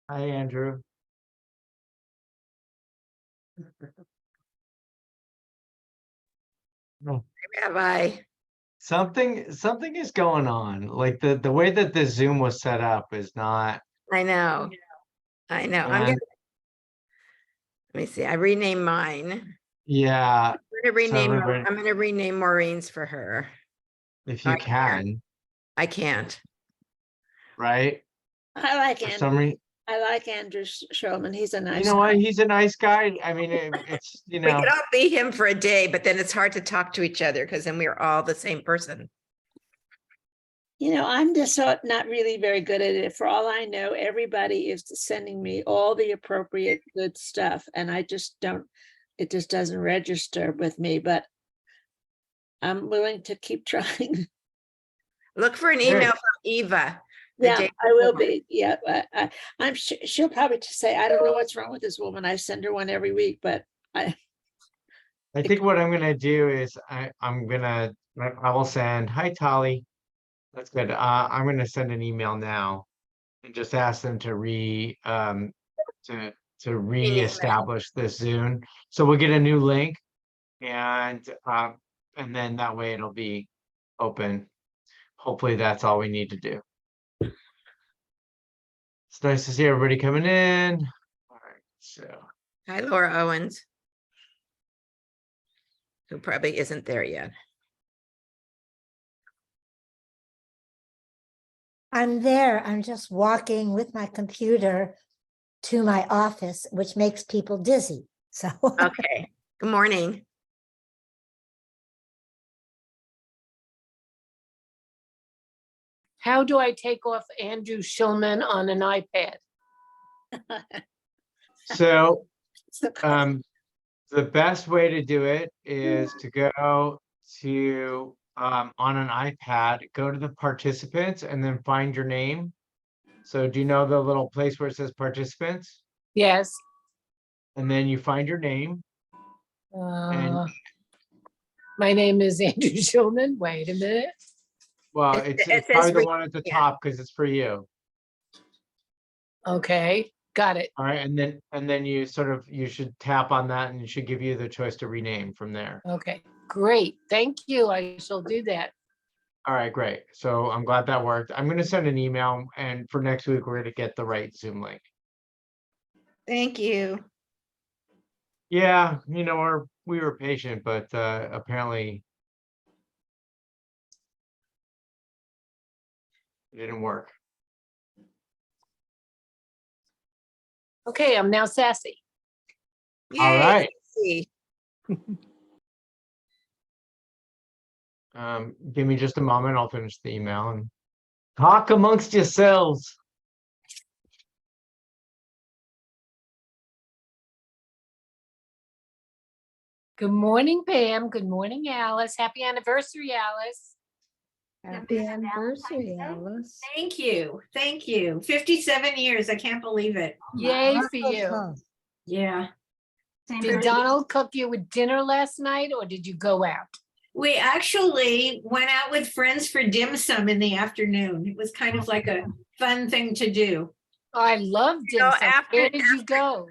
Hi, Andrew. No. Rabbi. Something is going on. Like the way that the Zoom was set up is not, I know. I know. and Let me see. I renamed mine. yeah, so everybody, I'm gonna rename Maureen's for her. if I you can't. can, I can't. right? I like For Andrew. some reason, I like Andrew Schulman. He's a you nice know guy. what? He's a nice guy. I mean, it's We could all be him for a day, but then it's hard to talk to each other because then we're all the same person. I'm just not really very good at it. For all I know, everybody is sending me all the appropriate good stuff, and I just don't. It just doesn't register with me. But I'm willing to keep trying. Look for an email from Eva. Yeah, I will be. Yeah, I'm sure she'll probably just say, "I don't know what's wrong with this woman." I send her one every week, but I think what I'm gonna do is I will send, hi Tali. That's good. I'm gonna send an email now and just ask them to reestablish this Zoom. So we'll get a new link and then that way it'll be open. Hopefully that's all we need to do. It's nice to see everybody coming in. All right, so Hi, Laura Owens, who probably isn't there yet. I'm there. I'm just walking with my computer to my office, which makes people dizzy. So Okay. Good morning. How do I take off Andrew Schulman on an iPad? so the best way to do it is to go to on an iPad, go to the participants and then find your name. So do you know the little place where it says participants? Yes. And then you find your name. And my name is Andrew Schulman. Wait a minute. well, it's probably the one at the top because it's for you. Okay, got it. All right, and then you should tap on that and it should give you the choice to rename from there. Okay, great. Thank you. I shall do that. All right, great. So I'm glad that worked. I'm going to send an email and for next week, we're going to get the right Zoom link. Thank you. Yeah, we were patient, but apparently it didn't work. Okay, I'm now sassy. Yay, all right. sassy. Give me just a moment. I'll finish the email and talk amongst yourselves. Good morning, Pam. Good morning, Alice. Happy anniversary, Alice. Happy anniversary, Alice. Thank you. Thank you. 57 years. I can't believe it. Yay for you. Yeah. Did Donald cook you with dinner last night or did you go out? We actually went out with friends for dim sum in the afternoon. It was kind of like a fun thing to do. I love dim sum. Where did you go?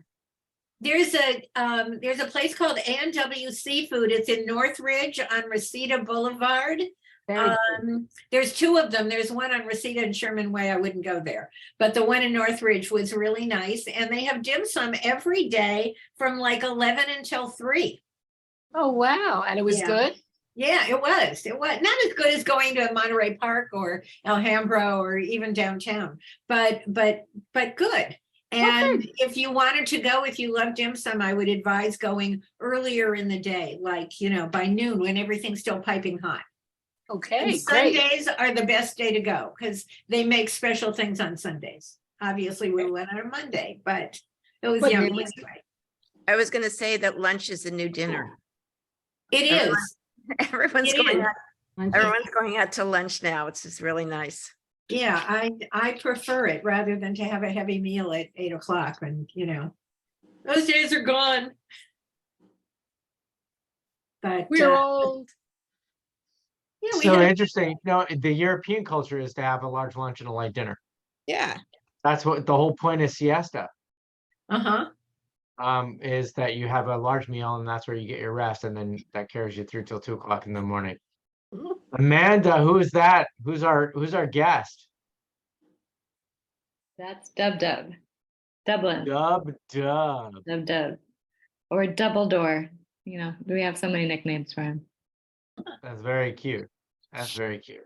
There's a place called A&W Seafood. It's in Northridge on Reseda Boulevard. There's two of them. There's one on Reseda and Sherman Way. I wouldn't go there, but the one in Northridge was really nice. And they have dim sum every day from like 11 until 3. Oh, wow. And it was good? Yeah, it was. It was not as good as going to Monterey Park or Alhambra or even downtown, but good. And if you wanted to go, if you love dim sum, I would advise going earlier in the day, like, by noon when everything's still piping hot. Okay, and Sundays are the best day to go because they make special things on Sundays. Obviously, we went on a Monday, but it was yummy anyway. I was going to say that lunch is the new dinner. It is. Everyone's going out to lunch now. It's just really nice. Yeah, I prefer it rather than to have a heavy meal at 8 o'clock. And those days are gone. But we're old. Yeah, so interesting. The European culture is to have a large lunch and a light dinner. Yeah. That's what the whole point of siesta. Uh-huh. Is that you have a large meal and that's where you get your rest, and then that carries you through till 2 o'clock in the morning. Amanda, who is that? Who's our guest? That's Dub Dub. Dublin. Dub. Dub Dub. Or Double Door. You know, we have so many nicknames for him. That's very cute. That's very cute.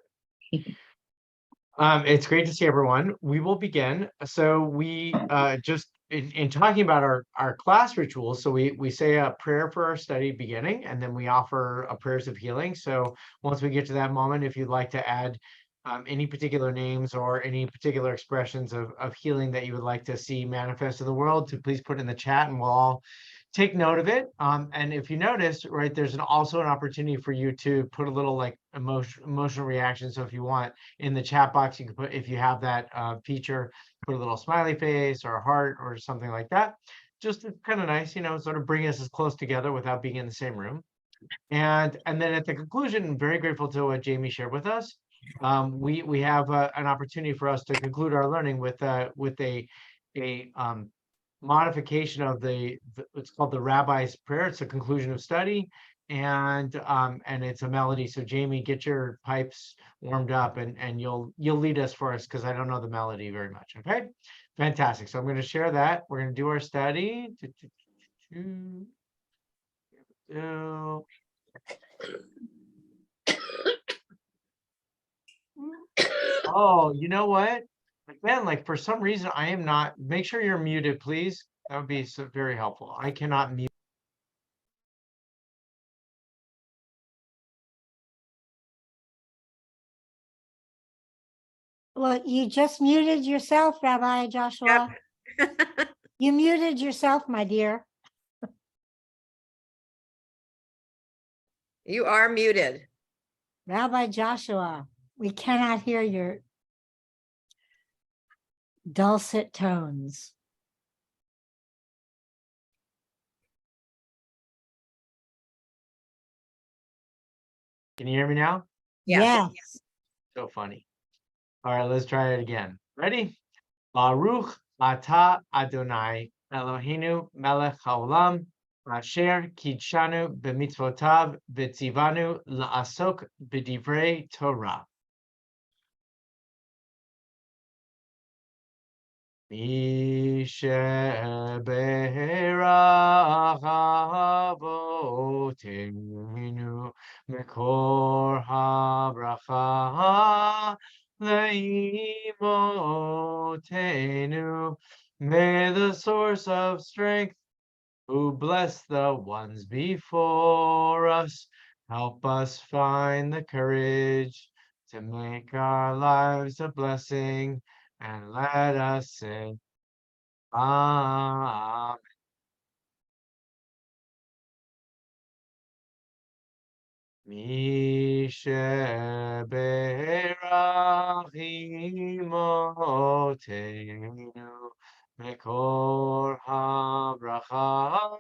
It's great to see everyone. We will begin. So we just in talking about our class rituals, so we say a prayer for our study beginning, and then we offer a prayers of healing. So once we get to that moment, if you'd like to add any particular names or any particular expressions of healing that you would like to see manifest in the world, to please put in the chat, and we'll all take note of it. And if you notice, right, there's also an opportunity for you to put a little like emotional reaction. So if you want, in the chat box, you can put, if you have that feature, put a little smiley face or a heart or something like that. Just kind of nice, you know, sort of bring us as close together without being in the same room. And then at the conclusion, I'm very grateful to what Jamie shared with us. We have an opportunity for us to conclude our learning with a modification of it's called the Rabbi's Prayer. It's a conclusion of study, and it's a melody. So Jamie, get your pipes warmed up, and you'll lead us for us, because I don't know the melody very much. Okay, fantastic. So I'm going to share that. We're going to do our study. Oh, you know what? Again, like for some reason, I am not. Make sure you're muted, please. That would be very helpful. I cannot mute. Well, you just muted yourself, Rabbi Joshua. You muted yourself, my dear. You are muted. Rabbi Joshua, we cannot hear your dulcet tones. Can you hear me now? Yeah. Yes. So funny. All right, let's try it again. Ready? Baruch atah Adonai Eloheinu melech haolam asher kidshanu b'mitzvotav v'tzivanu la'asok b'divrei Torah. Mishe berach avotenu mekor habracha leimotenu. May the source of strength, who bless the ones before us, help us find the courage to make our lives a blessing, and let us sing. Amen. Mishe berach imotenu mekor habracha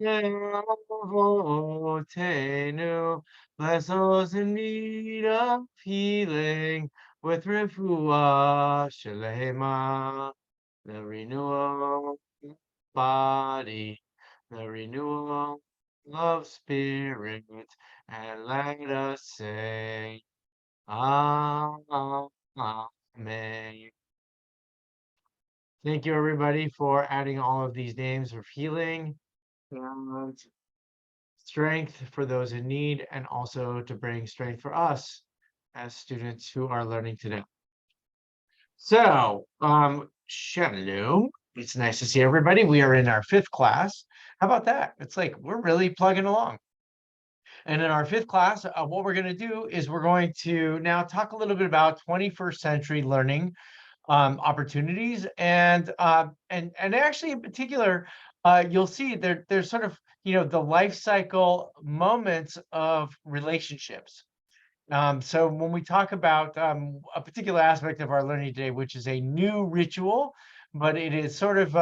leavotenu. Bless those in need of healing with refuah shelema, the renewal of body, the renewal of spirit, and let us say, Amen. Thank you, everybody, for adding all of these names of healing and strength for those in need, and also to bring strength for us as students who are learning today. So, shalom. It's nice to see everybody. We are in our 5th class. How about that? It's like we're really plugging along. And in our 5th class, what we're going to do is we're going to now talk a little bit about 21st century learning opportunities, and actually in particular, you'll see there's sort of, you know, the life cycle moments of relationships. So when we talk about a particular aspect of our learning today, which is a new ritual, but it is sort of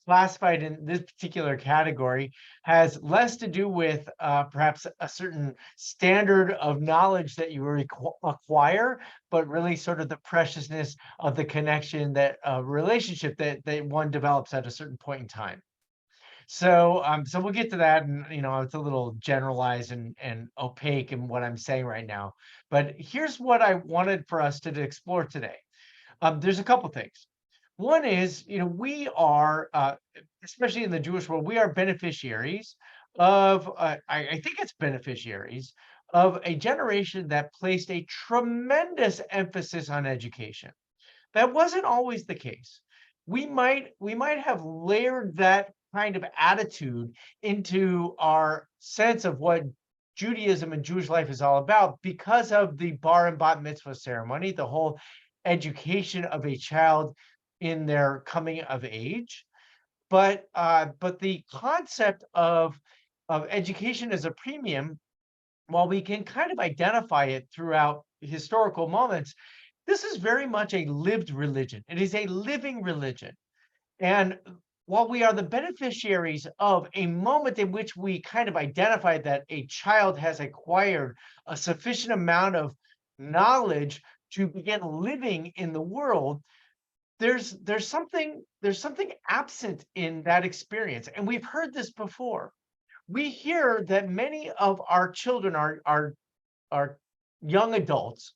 classified in this particular category, has less to do with perhaps a certain standard of knowledge that you acquire, but really sort of the preciousness of the connection, that relationship that one develops at a certain point in time. So so we'll get to that, and it's a little generalized and opaque in what I'm saying right now. But here's what I wanted for us to explore today. There's a couple things. One is, we are, especially in the Jewish world, we are beneficiaries of, I think it's beneficiaries of a generation that placed a tremendous emphasis on education. That wasn't always the case. We might have layered that kind of attitude into our sense of what Judaism and Jewish life is all about because of the bar and bat mitzvah ceremony, the whole education of a child in their coming of age. But the concept of education as a premium, while we can kind of identify it throughout historical moments, this is very much a lived religion. It is a living religion. And while we are the beneficiaries of a moment in which we kind of identify that a child has acquired a sufficient amount of knowledge to begin living in the world, there's something absent in that experience. And we've heard this before. We hear that many of our children, our young adults,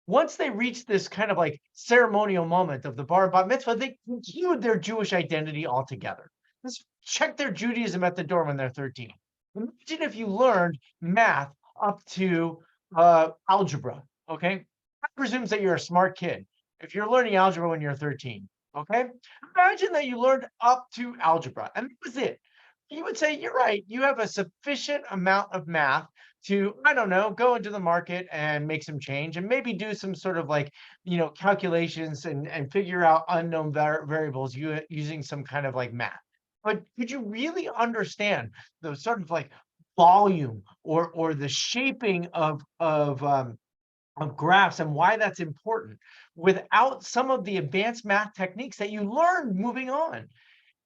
once they reach this kind of like ceremonial moment of the bar and bat mitzvah, they conclude their Jewish identity altogether. Let's check their Judaism at the door when they're 13. Imagine if you learned math up to algebra, okay? That presumes that you're a smart kid. If you're learning algebra when you're 13, okay? Imagine that you learned up to algebra, and that was it. You would say, you're right, you have a sufficient amount of math to, I don't know, go into the market and make some change and maybe do some sort of like, calculations and figure out unknown variables using some kind of like math. But could you really understand the sort of like volume or the shaping of graphs and why that's important without some of the advanced math techniques that you learn moving on?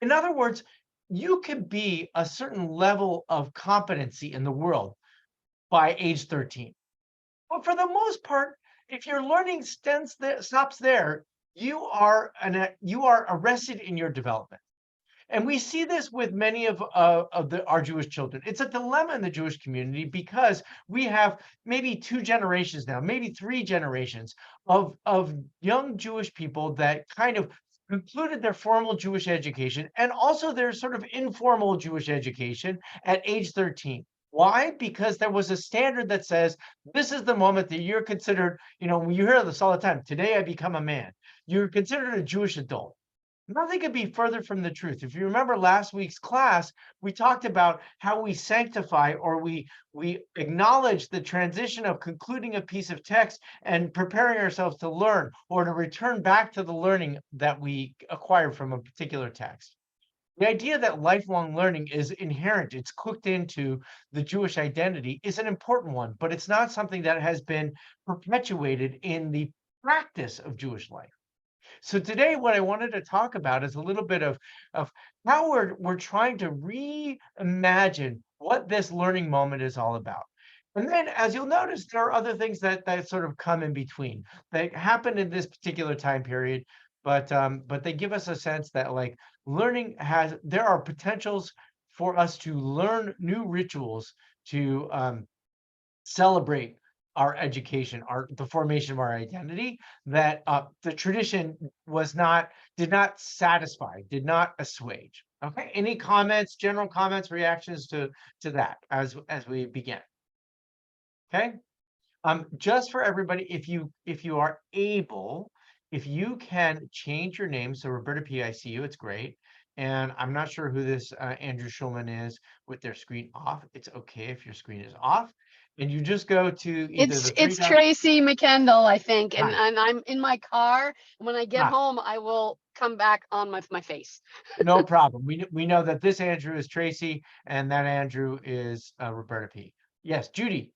In other words, you can be a certain level of competency in the world by age 13. But for the most part, if your learning stops there, you are arrested in your development. And we see this with many of our Jewish children. It's a dilemma in the Jewish community because we have maybe 2 generations now, maybe 3 generations of young Jewish people that kind of concluded their formal Jewish education and also their sort of informal Jewish education at age 13. Why? Because there was a standard that says, this is the moment that you're considered, you hear this all the time, today I become a man. You're considered a Jewish adult. Nothing could be further from the truth. If you remember last week's class, we talked about how we sanctify or we acknowledge the transition of concluding a piece of text and preparing ourselves to learn or to return back to the learning that we acquired from a particular text. The idea that lifelong learning is inherent, it's cooked into the Jewish identity, is an important one, but it's not something that has been perpetuated in the practice of Jewish life. So today, what I wanted to talk about is a little bit of how we're trying to reimagine what this learning moment is all about. And then, as you'll notice, there are other things that sort of come in between that happen in this particular time period, but they give us a sense that like learning there are potentials for us to learn new rituals to celebrate our education, the formation of our identity, that the tradition did not satisfy, did not assuage. Okay, any comments, general comments, reactions to that as we begin? Okay, just for everybody, if you are able, if you can change your name, so Roberta P, I see you, it's great. And I'm not sure who this Andrew Schulman is with their screen off. It's okay if your screen is off. And you just go to either It's Tracy McKendall, I think, and I'm in my car. When I get home, I will come back on my face. No problem. We know that this Andrew is Tracy, and that Andrew is Roberta P. Yes, Judy.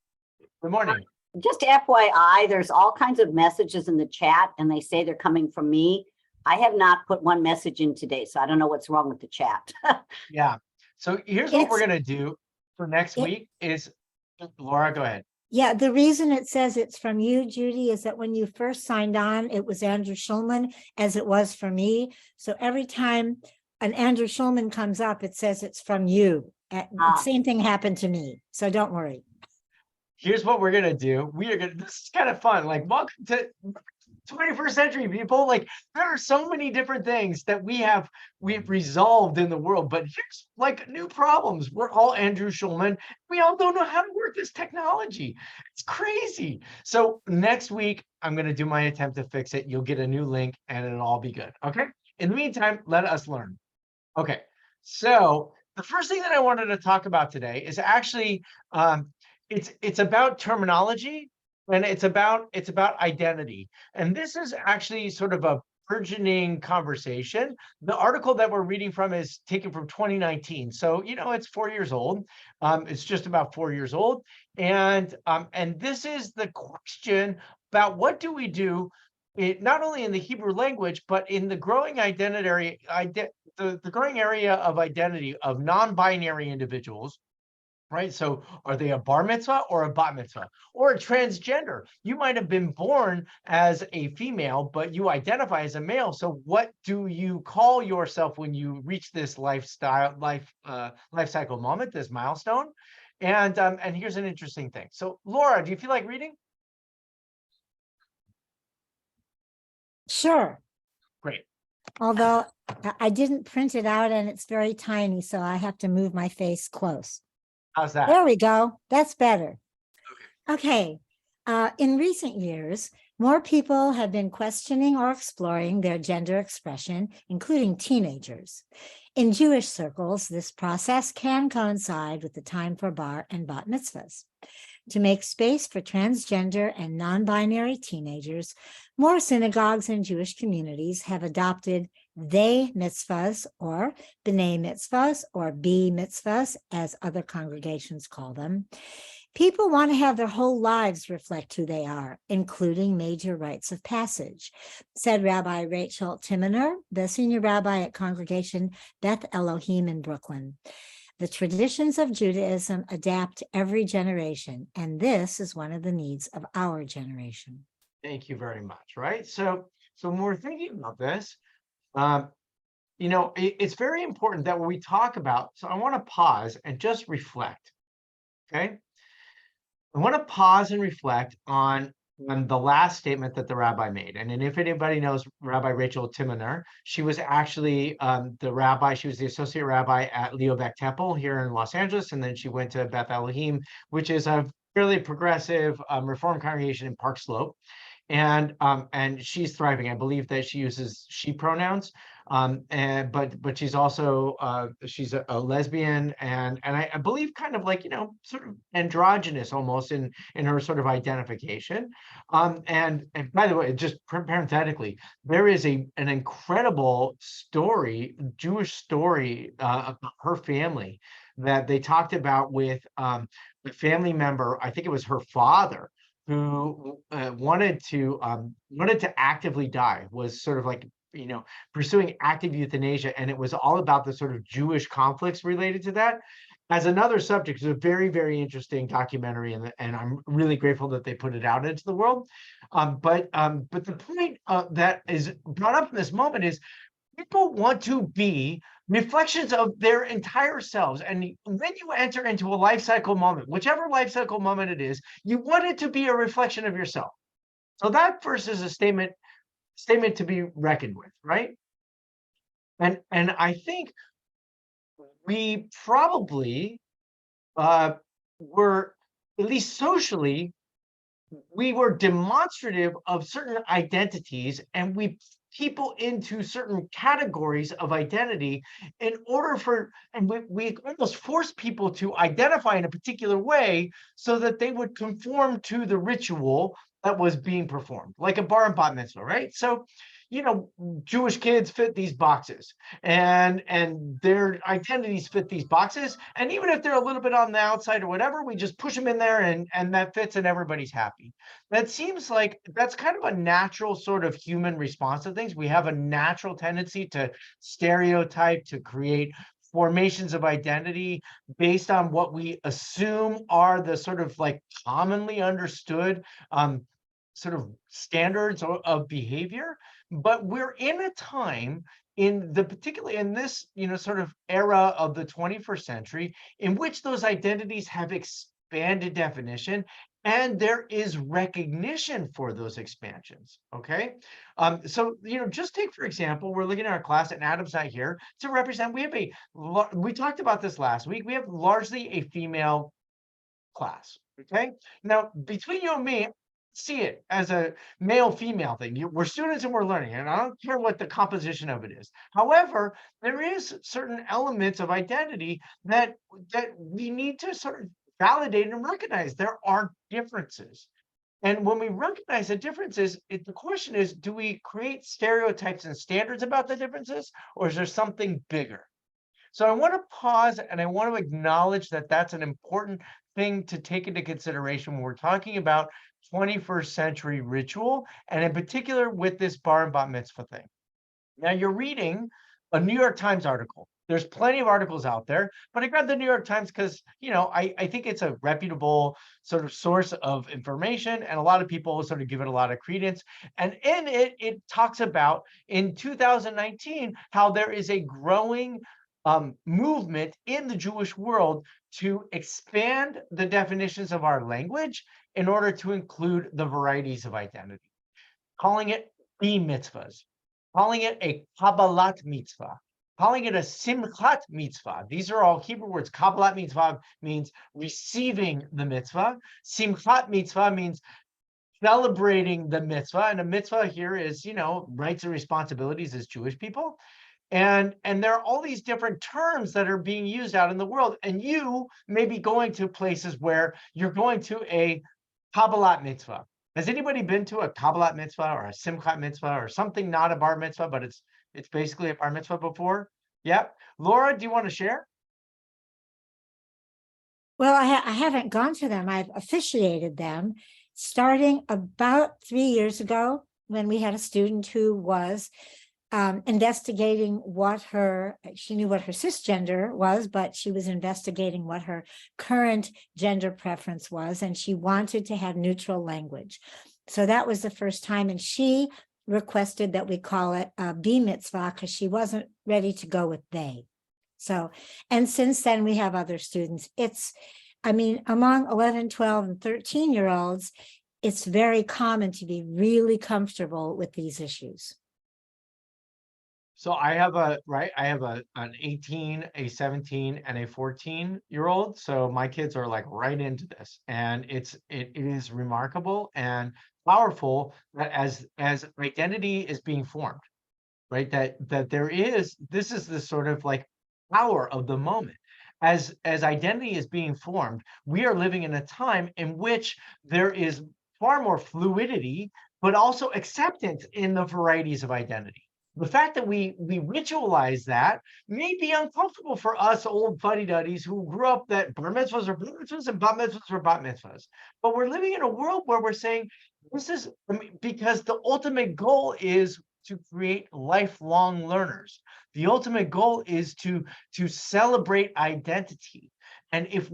Good morning. Just FYI, there's all kinds of messages in the chat, and they say they're coming from me. I have not put one message in today, so I don't know what's wrong with the chat. Yeah. So here's what we're It's- gonna do for next It- week is, Laura, go ahead. Yeah, the reason it says it's from you, Judy, is that when you first signed on, it was Andrew Schulman, as it was for me. So every time an Andrew Schulman comes up, it says it's from you. Same thing happened to me, so don't worry. Here's what we're gonna do. This is kind of fun. Like, welcome to 21st century, people. Like, there are so many different things that we've resolved in the world, but here's like new problems. We're all Andrew Schulman. We all don't know how to work this technology. It's crazy. So next week, I'm gonna do my attempt to fix it. You'll get a new link and it'll all be good. Okay. In the meantime, let us learn. Okay. So the first thing that I wanted to talk about today is actually it's about terminology, and it's about identity. And this is actually sort of a burgeoning conversation. The article that we're reading from is taken from 2019. So, it's 4 years old. It's just about 4 years old. And this is the question about what do we do, not only in the Hebrew language, but in the growing the growing area of identity of non-binary individuals. Right. So are they a bar mitzvah or a bat mitzvah or a transgender? You might have been born as a female, but you identify as a male. So what do you call yourself when you reach this life cycle moment, this milestone? And here's an interesting thing. So Laura, do you feel like reading? Sure. Great. Although I didn't print it out and it's very tiny, so I have to move my face close. How's that? There we go. That's better. Okay. In recent years, more people have been questioning or exploring their gender expression, including teenagers. In Jewish circles, this process can coincide with the time for bar and bat mitzvahs. To make space for transgender and non-binary teenagers, more synagogues and Jewish communities have adopted they mitzvahs or b'nai mitzvahs or b mitzvahs, as other congregations call them. People want to have their whole lives reflect who they are, including major rites of passage, said Rabbi Rachel Timmener, the senior rabbi at Congregation Beth Elohim in Brooklyn. The traditions of Judaism adapt every generation, and this is one of the needs of our generation. Thank you very much. Right. So when we're thinking about this, it's very important that when we talk about, so I want to pause and just reflect. Okay. I want to pause and reflect on the last statement that the rabbi made. And if anybody knows Rabbi Rachel Timmener, she was actually she was the associate rabbi at Leo Back Temple here in Los Angeles. And then she went to Beth Elohim, which is a fairly progressive Reform congregation in Park Slope. And she's thriving. I believe that she uses she pronouns, but she's also she's a lesbian, and I believe kind of like sort of androgynous almost in her sort of identification. And by the way, just parenthetically, there is an incredible story, Jewish story about her family that they talked about with a family member. I think it was her father, who wanted to actively die, was sort of like pursuing active euthanasia, and it was all about the sort of Jewish conflicts related to that. As another subject, it's a very, very interesting documentary, and I'm really grateful that they put it out into the world. But the point that is brought up in this moment is people want to be reflections of their entire selves. And when you enter into a life cycle moment, whichever life cycle moment it is, you want it to be a reflection of yourself. So that first is a statement to be reckoned with, right? And I think we probably were, at least socially, we were demonstrative of certain identities, and we people into certain categories of identity in order for, and we almost forced people to identify in a particular way so that they would conform to the ritual that was being performed, like a bar and bat mitzvah, right? So, Jewish kids fit these boxes and their identities fit these boxes. And even if they're a little bit on the outside or whatever, we just push them in there and that fits and everybody's happy. That seems like that's kind of a natural sort of human response to things. We have a natural tendency to stereotype, to create formations of identity based on what we assume are the sort of like commonly understood sort of standards of behavior. But we're in a time particularly in this, sort of era of the 21st century in which those identities have expanded definition and there is recognition for those expansions. Okay. So, just take, for example, we're looking at our class and Adam's not here to represent, we talked about this last week. We have largely a female class. Okay. Now, between you and me, see it as a male-female thing. We're students and we're learning, and I don't care what the composition of it is. However, there is certain elements of identity that we need to sort of validate and recognize. There are differences. And when we recognize the differences, the question is, do we create stereotypes and standards about the differences, or is there something bigger? So I want to pause and I want to acknowledge that that's an important thing to take into consideration when we're talking about 21st century ritual, and in particular with this bar and bat mitzvah thing. Now you're reading a New York Times article. There's plenty of articles out there, but I grabbed the New York Times because, I think it's a reputable sort of source of information, and a lot of people sort of give it a lot of credence. And in it, it talks about in 2019 how there is a growing movement in the Jewish world to expand the definitions of our language in order to include the varieties of identity, calling it mitzvahs, calling it a Kabbalat mitzvah, calling it a Simchat mitzvah. These are all Hebrew words. Kabbalat mitzvah means receiving the mitzvah. Simchat mitzvah means celebrating the mitzvah. And a mitzvah here is, rights and responsibilities as Jewish people. And there are all these different terms that are being used out in the world. And you may be going to places where you're going to a Kabbalat mitzvah. Has anybody been to a Kabbalat mitzvah or a Simchat mitzvah or something not a bar mitzvah, but it's basically a bar mitzvah before? Yep. Laura, do you want to share? Well, I haven't gone to them. I've officiated them starting about 3 years ago when we had a student who was investigating she knew what her cisgender was, but she was investigating what her current gender preference was, and she wanted to have neutral language. So that was the first time, and she requested that we call it a B mitzvah because she wasn't ready to go with they. So, and since then we have other students. Among 11, 12, and 13-year-olds, it's very common to be really comfortable with these issues. So I have an 18, a 17, and a 14-year-old. So my kids are like right into this, and it is remarkable and powerful that as identity is being formed, right? That this is the sort of like power of the moment. As identity is being formed, we are living in a time in which there is far more fluidity, but also acceptance in the varieties of identity. The fact that we ritualize that may be uncomfortable for us old fuddy-duddies who grew up that bar mitzvahs are bar mitzvahs and bat mitzvahs are bat mitzvahs. But we're living in a world where we're saying because the ultimate goal is to create lifelong learners. The ultimate goal is to celebrate identity. And if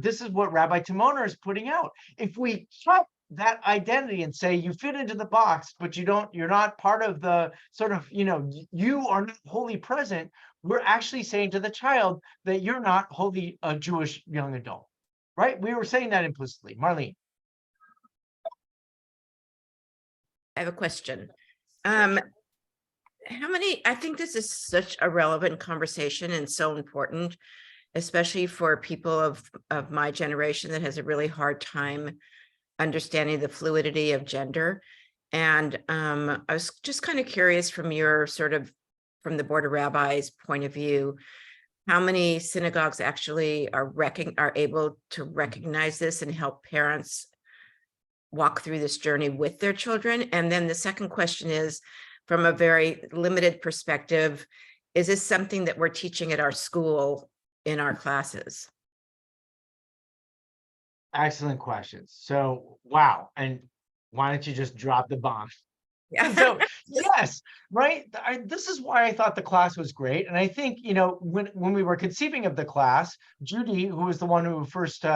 this is what Rabbi Timoner is putting out. If we cut that identity and say you fit into the box, but you're not part of the sort of, you are not wholly present, we're actually saying to the child that you're not wholly a Jewish young adult, right? We were saying that implicitly. Marlene. I have a question. I think this is such a relevant conversation and so important, especially for people of my generation that has a really hard time understanding the fluidity of gender. And I was just kind of curious from the Board of Rabbis point of view, how many synagogues actually are able to recognize this and help parents walk through this journey with their children? And then the second question is, from a very limited perspective, is this something that we're teaching at our school in our classes? Excellent questions. So, wow. And why don't you just drop the bomb? Yeah. So yes, right. This is why I thought the class was great. And I think, when we were conceiving of the class, Judy, who was the one who first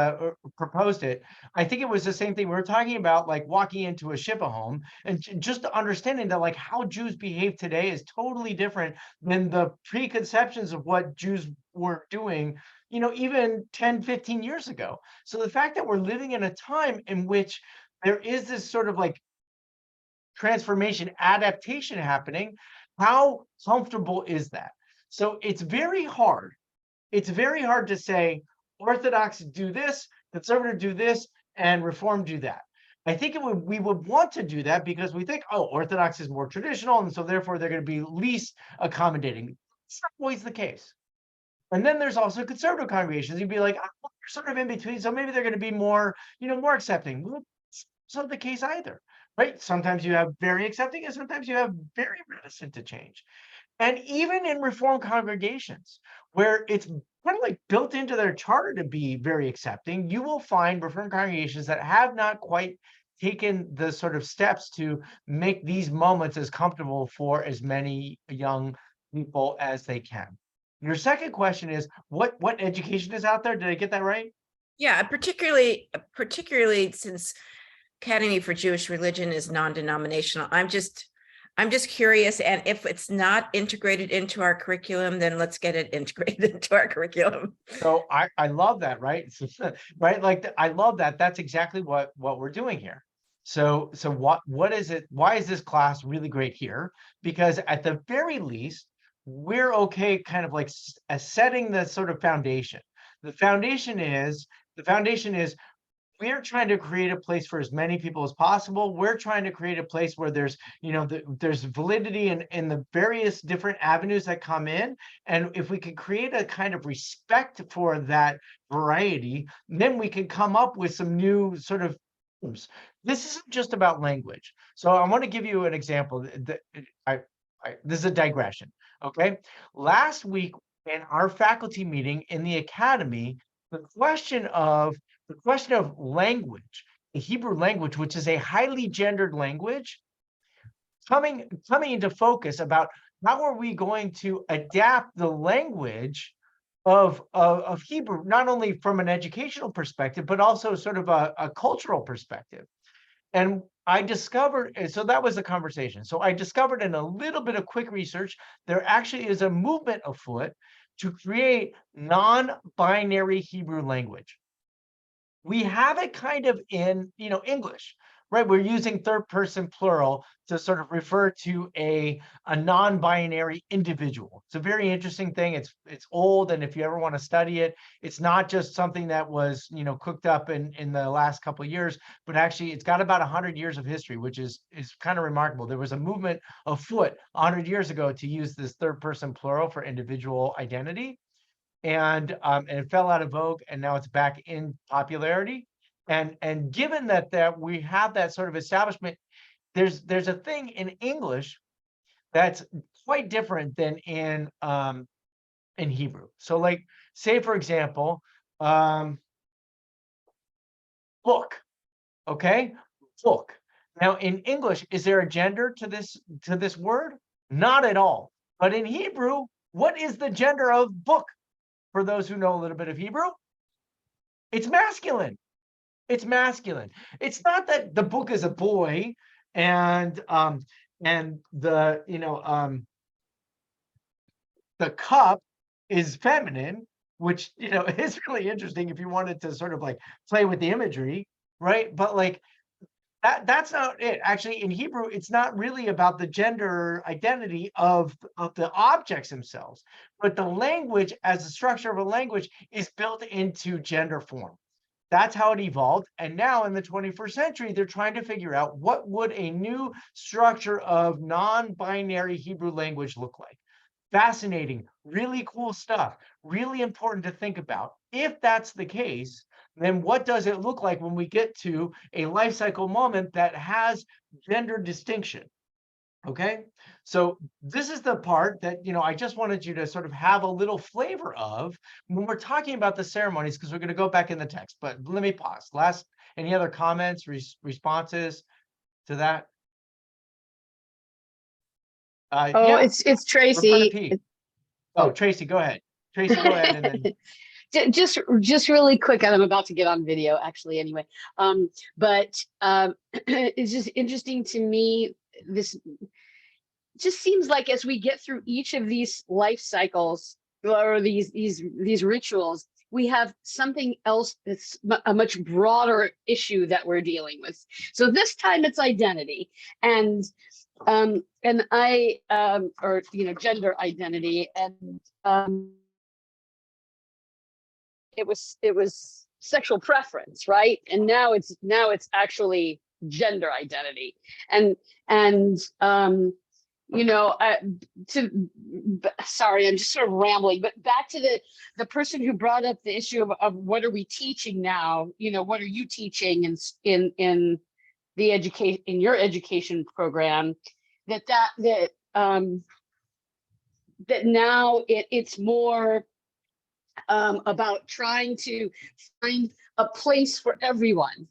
proposed it, I think it was the same thing. We were talking about like walking into a Shiva home and just understanding that like how Jews behave today is totally different than the preconceptions of what Jews were doing, even 10, 15 years ago. So the fact that we're living in a time in which there is this sort of like transformation, adaptation happening, how comfortable is that? So it's very hard. It's very hard to say Orthodox do this, conservative do this, and Reform do that. I think we would want to do that because we think, oh, Orthodox is more traditional, and so therefore they're going to be least accommodating. It's not always the case. And then there's also conservative congregations. You'd be like, oh, they're sort of in between, so maybe they're going to be more, more accepting. Well, it's not the case either, right? Sometimes you have very accepting and sometimes you have very reticent to change. And even in Reformed congregations, where it's kind of like built into their charter to be very accepting, you will find Reformed congregations that have not quite taken the sort of steps to make these moments as comfortable for as many young people as they can. Your second question is, what education is out there? Did I get that right? Yeah, particularly since Academy for Jewish Religion is non-denominational. I'm just curious, and if it's not integrated into our curriculum, then let's get it integrated into our curriculum. So I love that, right? Right, like I love that. That's exactly what we're doing here. So what is it? Why is this class really great here? Because at the very least, we're okay, kind of like setting the sort of foundation. The foundation is we're trying to create a place for as many people as possible. We're trying to create a place where there's, there's validity in the various different avenues that come in. And if we can create a kind of respect for that variety, then we can come up with some new sort of themes. This isn't just about language. So I want to give you an example. This is a digression, okay? Last week in our faculty meeting in the academy, the question of language, the Hebrew language, which is a highly gendered language, coming into focus about how are we going to adapt the language of Hebrew, not only from an educational perspective, but also sort of a cultural perspective. And I discovered, so that was the conversation. So I discovered in a little bit of quick research, there actually is a movement afoot to create non-binary Hebrew language. We have it kind of in, English, right? We're using third person plural to sort of refer to a non-binary individual. It's a very interesting thing. It's old, and if you ever want to study it, it's not just something that was, cooked up in the last couple of years, but actually it's got about 100 years of history, which is kind of remarkable. There was a movement afoot 100 years ago to use this third person plural for individual identity. And it fell out of vogue, and now it's back in popularity. And given that we have that sort of establishment, there's a thing in English that's quite different than in Hebrew. So, like, say for example, book. Okay, book. Now in English, is there a gender to this word? Not at all. But in Hebrew, what is the gender of book? For those who know a little bit of Hebrew, it's masculine. It's masculine. It's not that the book is a boy and the the cup is feminine, which is really interesting if you wanted to sort of like play with the imagery, right? But like that's not it. Actually, in Hebrew, it's not really about the gender identity of the objects themselves, but the language as the structure of a language is built into gender form. That's how it evolved. And now in the 21st century, they're trying to figure out what would a new structure of non-binary Hebrew language look like. Fascinating, really cool stuff, really important to think about. If that's the case, then what does it look like when we get to a life cycle moment that has gender distinction? Okay, so this is the part that, I just wanted you to sort of have a little flavor of when we're talking about the ceremonies, because we're going to go back in the text. But let me pause. Any other comments, responses to that? Oh, Yeah, it's Roberta Tracy. P. Oh, Tracy, go ahead. Tracy, go ahead, and then Just really quick, and I'm about to get on video actually anyway. But it's just interesting to me. This just seems like as we get through each of these life cycles or these rituals, we have something else that's a much broader issue that we're dealing with. So this time it's identity, and I or gender identity, and it was sexual preference, right? And now it's actually gender identity, and sorry, I'm just sort of rambling, but back to the person who brought up the issue of what are we teaching now? What are you teaching in the education, in your education program? That now it's more about trying to find a place for everyone,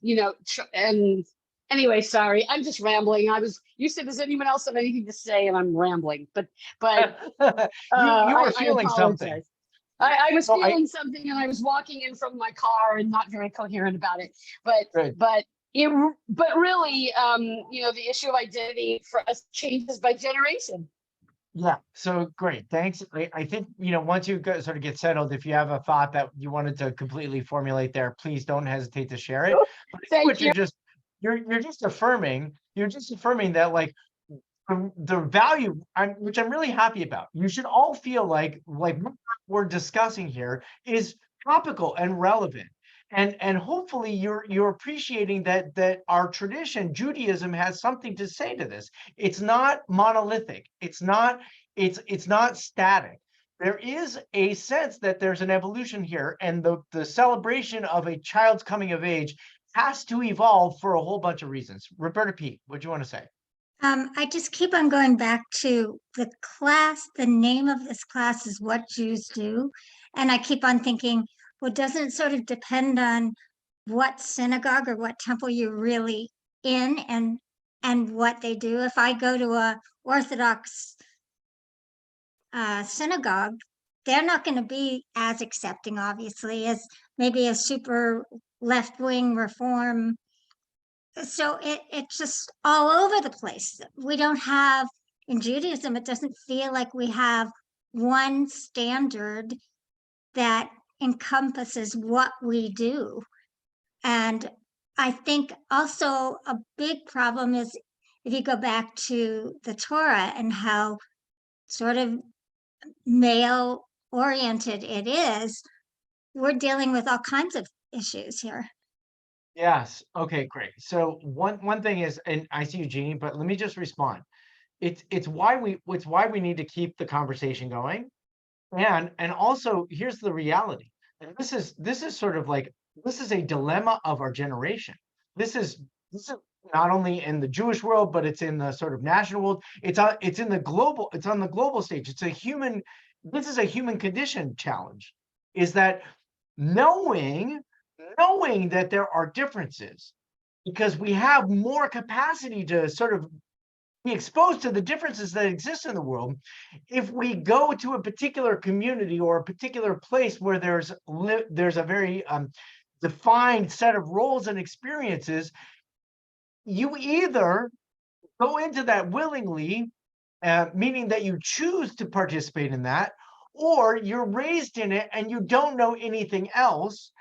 and anyway, sorry, I'm just rambling. You said, does anyone else have anything to say? And I'm rambling, but you were I feeling something. apologize. I was No, feeling something, and I was walking in from my car and not very coherent about it. Good. But really, the issue of identity for us changes by generation. Yeah, so great, thanks. I think, once you sort of get settled, if you have a thought that you wanted to completely formulate there, please don't hesitate to share it. But I think what you. you're just affirming that, like, the value, which I'm really happy about. You should all feel like what we're discussing here is topical and relevant. And hopefully you're appreciating that our tradition, Judaism, has something to say to this. It's not monolithic. It's not static. There is a sense that there's an evolution here, and the celebration of a child's coming of age has to evolve for a whole bunch of reasons. Roberta P., what do you want to say? I just keep on going back to the class. The name of this class is What Jews Do. And I keep on thinking, well, doesn't it sort of depend on what synagogue or what temple you're really in and what they do? If I go to a Orthodox synagogue, they're not going to be as accepting, obviously, as maybe a super left-wing reform. So it's just all over the place. We don't have, in Judaism, it doesn't feel like we have one standard that encompasses what we do. And I think also a big problem is if you go back to the Torah and how sort of male oriented it is, we're dealing with all kinds of issues here. Yes. Okay, great. So one thing is, and I see you, Jeannie, but let me just respond. It's why we need to keep the conversation going. And also here's the reality. And this is sort of like, this is a dilemma of our generation. This is not only in the Jewish world, but it's in the sort of national world. It's on the global stage. This is a human condition challenge, is that knowing that there are differences, because we have more capacity to sort of be exposed to the differences that exist in the world. If we go to a particular community or a particular place where there's a very defined set of roles and experiences, you either go into that willingly, meaning that you choose to participate in that, or you're raised in it and you don't know anything else.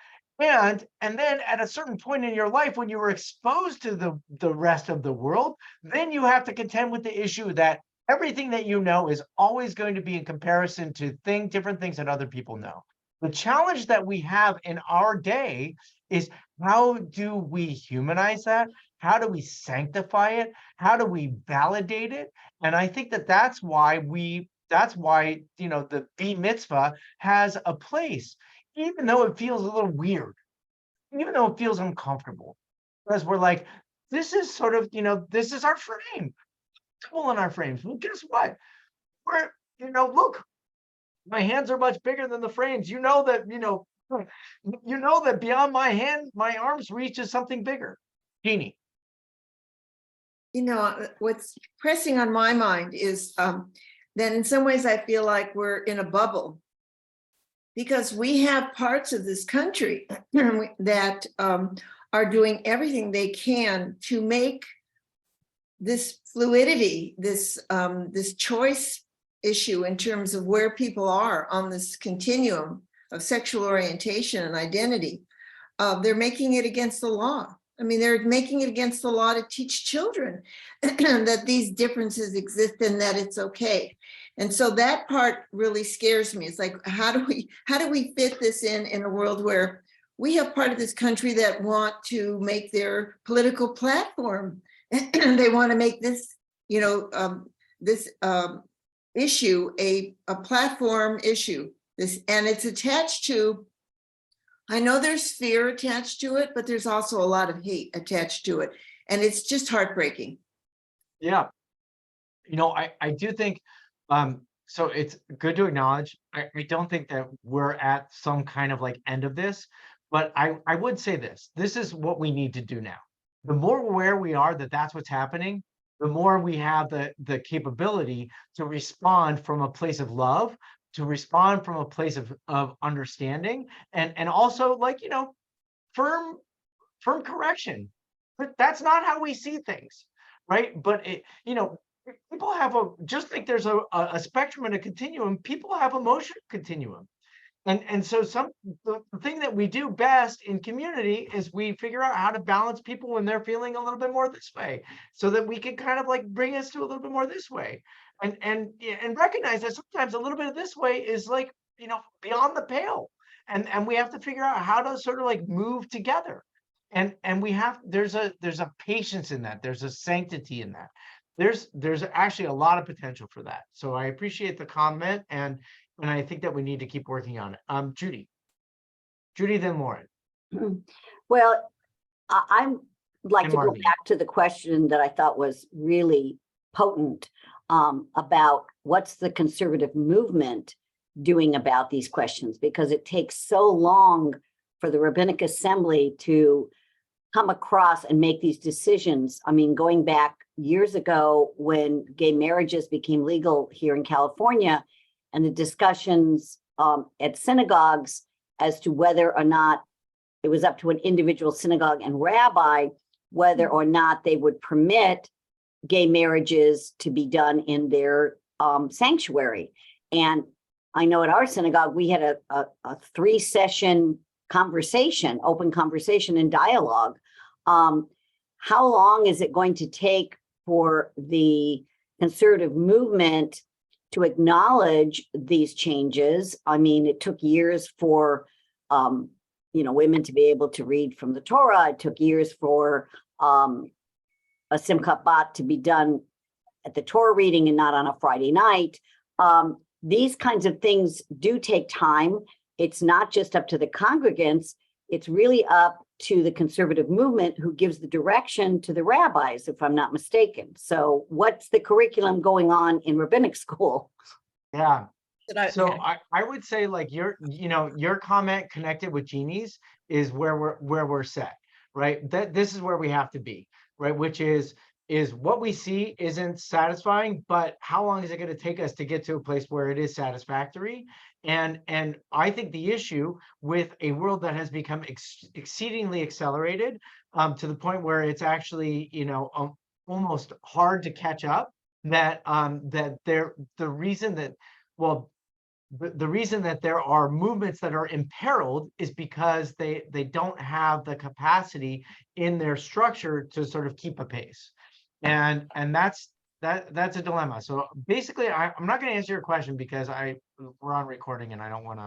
And then at a certain point in your life, when you were exposed to the rest of the world, then you have to contend with the issue that everything that you know is always going to be in comparison to different things that other people know. The challenge that we have in our day is, how do we humanize that? How do we sanctify it? How do we validate it? And I think that's why the Bar Mitzvah has a place, even though it feels a little weird, even though it feels uncomfortable, because we're like, this is sort of, this is our frame. comfortable in our frames. Well, guess what? We're, look, my hands are much bigger than the frames. You know that beyond my hand, my arms reach is something bigger. Jeannie. What's pressing on my mind is that in some ways I feel like we're in a bubble, because we have parts of this country that are doing everything they can to make this fluidity, this choice issue in terms of where people are on this continuum of sexual orientation and identity. They're making it against the law. I mean, they're making it against the law to teach children that these differences exist and that it's okay. And so that part really scares me. It's like, how do we fit this in a world where we have part of this country that want to make their political platform, and they want to make this, this issue a platform issue. And it's attached to, I know there's fear attached to it, but there's also a lot of hate attached to it. And it's just heartbreaking. Yeah. I do think, so it's good to acknowledge, I don't think that we're at some kind of like end of this, but I would say this is what we need to do now. The more aware we are that that's what's happening, the more we have the capability to respond from a place of love, to respond from a place of understanding, and also like, firm correction. But that's not how we see things, right? But people have just like there's a spectrum and a continuum, people have emotional continuum. And so the thing that we do best in community is we figure out how to balance people when they're feeling a little bit more this way, so that we can kind of like bring us to a little bit more this way, and recognize that sometimes a little bit of this way is like, beyond the pale, and we have to figure out how to sort of like move together, and there's a patience in that, there's a sanctity in that, there's actually a lot of potential for that. So I appreciate the comment, and I think that we need to keep working on it. Judy, then Lauren. Well, I'd like And to go Marlene. back to the question that I thought was really potent about what's the conservative movement doing about these questions, because it takes so long for the Rabbinic Assembly to come across and make these decisions. I mean, going back years ago when gay marriages became legal here in California, and the discussions at synagogues as to whether or not it was up to an individual synagogue and rabbi, whether or not they would permit gay marriages to be done in their sanctuary. And I know at our synagogue, we had a 3-session conversation, open conversation and dialogue. How long is it going to take for the conservative movement to acknowledge these changes? I mean, it took years for, women to be able to read from the Torah. It took years for a Simchat Bat to be done at the Torah reading and not on a Friday night. These kinds of things do take time. It's not just up to the congregants. It's really up to the conservative movement, who gives the direction to the rabbis, if I'm not mistaken. So what's the curriculum going on in rabbinic school? Yeah. So I would say like your comment connected with Jeannie's is where we're set, right? This is where we have to be, right? Which is what we see isn't satisfying, but how long is it going to take us to get to a place where it is satisfactory? And I think the issue with a world that has become exceedingly accelerated to the point where it's actually, almost hard to catch up, the reason that there are movements that are imperiled is because they don't have the capacity in their structure to sort of keep a pace. And that's a dilemma. So basically, I'm not going to answer your question because we're on recording and I don't want to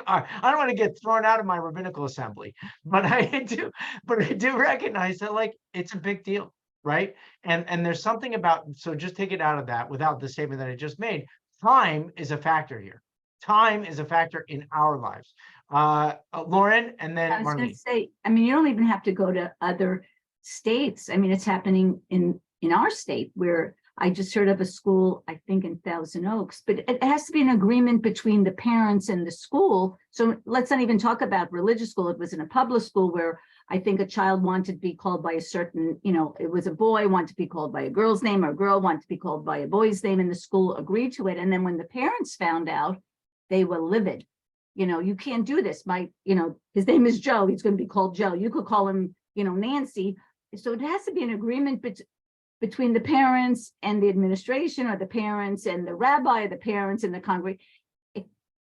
I don't want to get thrown out of my rabbinical assembly, but I do recognize that it's a big deal, right? And there's something about, so just take it out of that without the statement that I just made. Time is a factor here. Time is a factor in our lives. Lauren, and then I was going Marlene. to say, I mean, you don't even have to go to other states. I mean, it's happening in in our state where I just heard of a school, I think in Thousand Oaks, but it has to be an agreement between the parents and the school. So let's not even talk about religious school. It was in a public school where I think a child wanted to be called by a certain, it was a boy wanted to be called by a girl's name, or a girl wanted to be called by a boy's name, and the school agreed to it. And then when the parents found out, they were livid. You can't do this. His name is Joe. He's going to be called Joe. You could call him, Nancy. So it has to be an agreement between the parents and the administration, or the parents and the rabbi, or the parents and the congregation.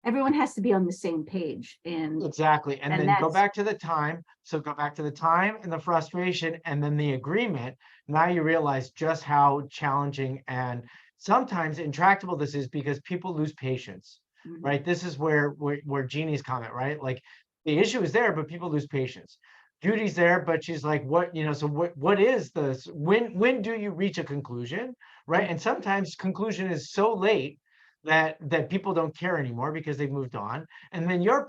Everyone has to be on the same page. And exactly. And then go that's- back to the time. So go back to the time and the frustration and then the agreement. Now you realize just how challenging and sometimes intractable this is, because people lose patience, right? This is where Jeannie's comment, right? Like the issue is there, but people lose patience. Judy's there, but she's like, so what is this? When do you reach a conclusion, right? And sometimes conclusion is so late that people don't care anymore because they've moved on. And then your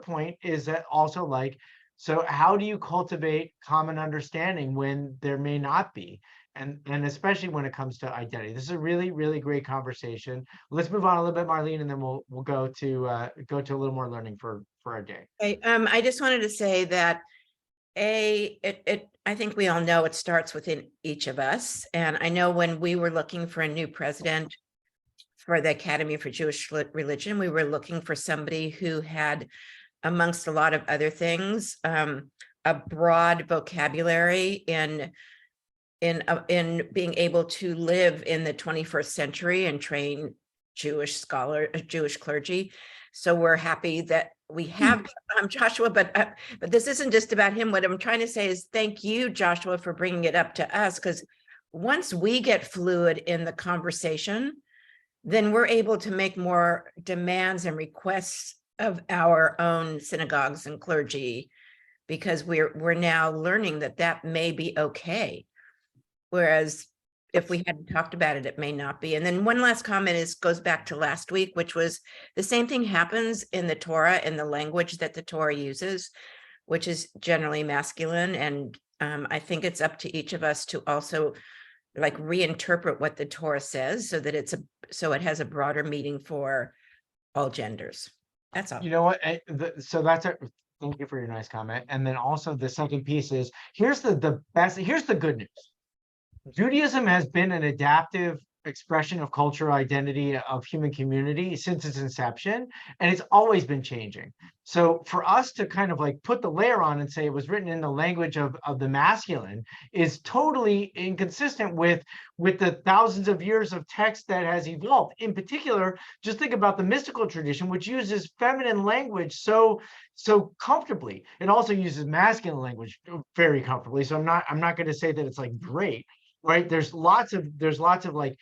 point is that also, like, so how do you cultivate common understanding when there may not be? And especially when it comes to identity. This is a really, really great conversation. Let's move on a little bit, Marlene, and then we'll go to a little more learning for our day. I just wanted to say that I think we all know it starts within each of us. And I know when we were looking for a new president for the Academy for Jewish Religion, we were looking for somebody who had, amongst a lot of other things, a broad vocabulary in being able to live in the 21st century and train Jewish clergy. So we're happy that we have Joshua, but this isn't just about him. What I'm trying to say is thank you, Joshua, for bringing it up to us, because once we get fluid in the conversation, then we're able to make more demands and requests of our own synagogues and clergy, because we're now learning that may be okay. Whereas if we hadn't talked about it, it may not be. And then one last comment goes back to last week, which was the same thing happens in the Torah, in the language that the Torah uses, which is generally masculine. And I think it's up to each of us to also like reinterpret what the Torah says so that it has a broader meaning for all genders. That's all. You know what? So that's it. Thank you for your nice comment. And then also the second piece is here's the good news. Judaism has been an adaptive expression of cultural identity of human community since its inception, and it's always been changing. So for us to kind of like put the layer on and say it was written in the language of the masculine is totally inconsistent with the thousands of years of text that has evolved. In particular, just think about the mystical tradition, which uses feminine language so comfortably. It also uses masculine language very comfortably. So I'm not going to say that it's like great. Right, there's lots of like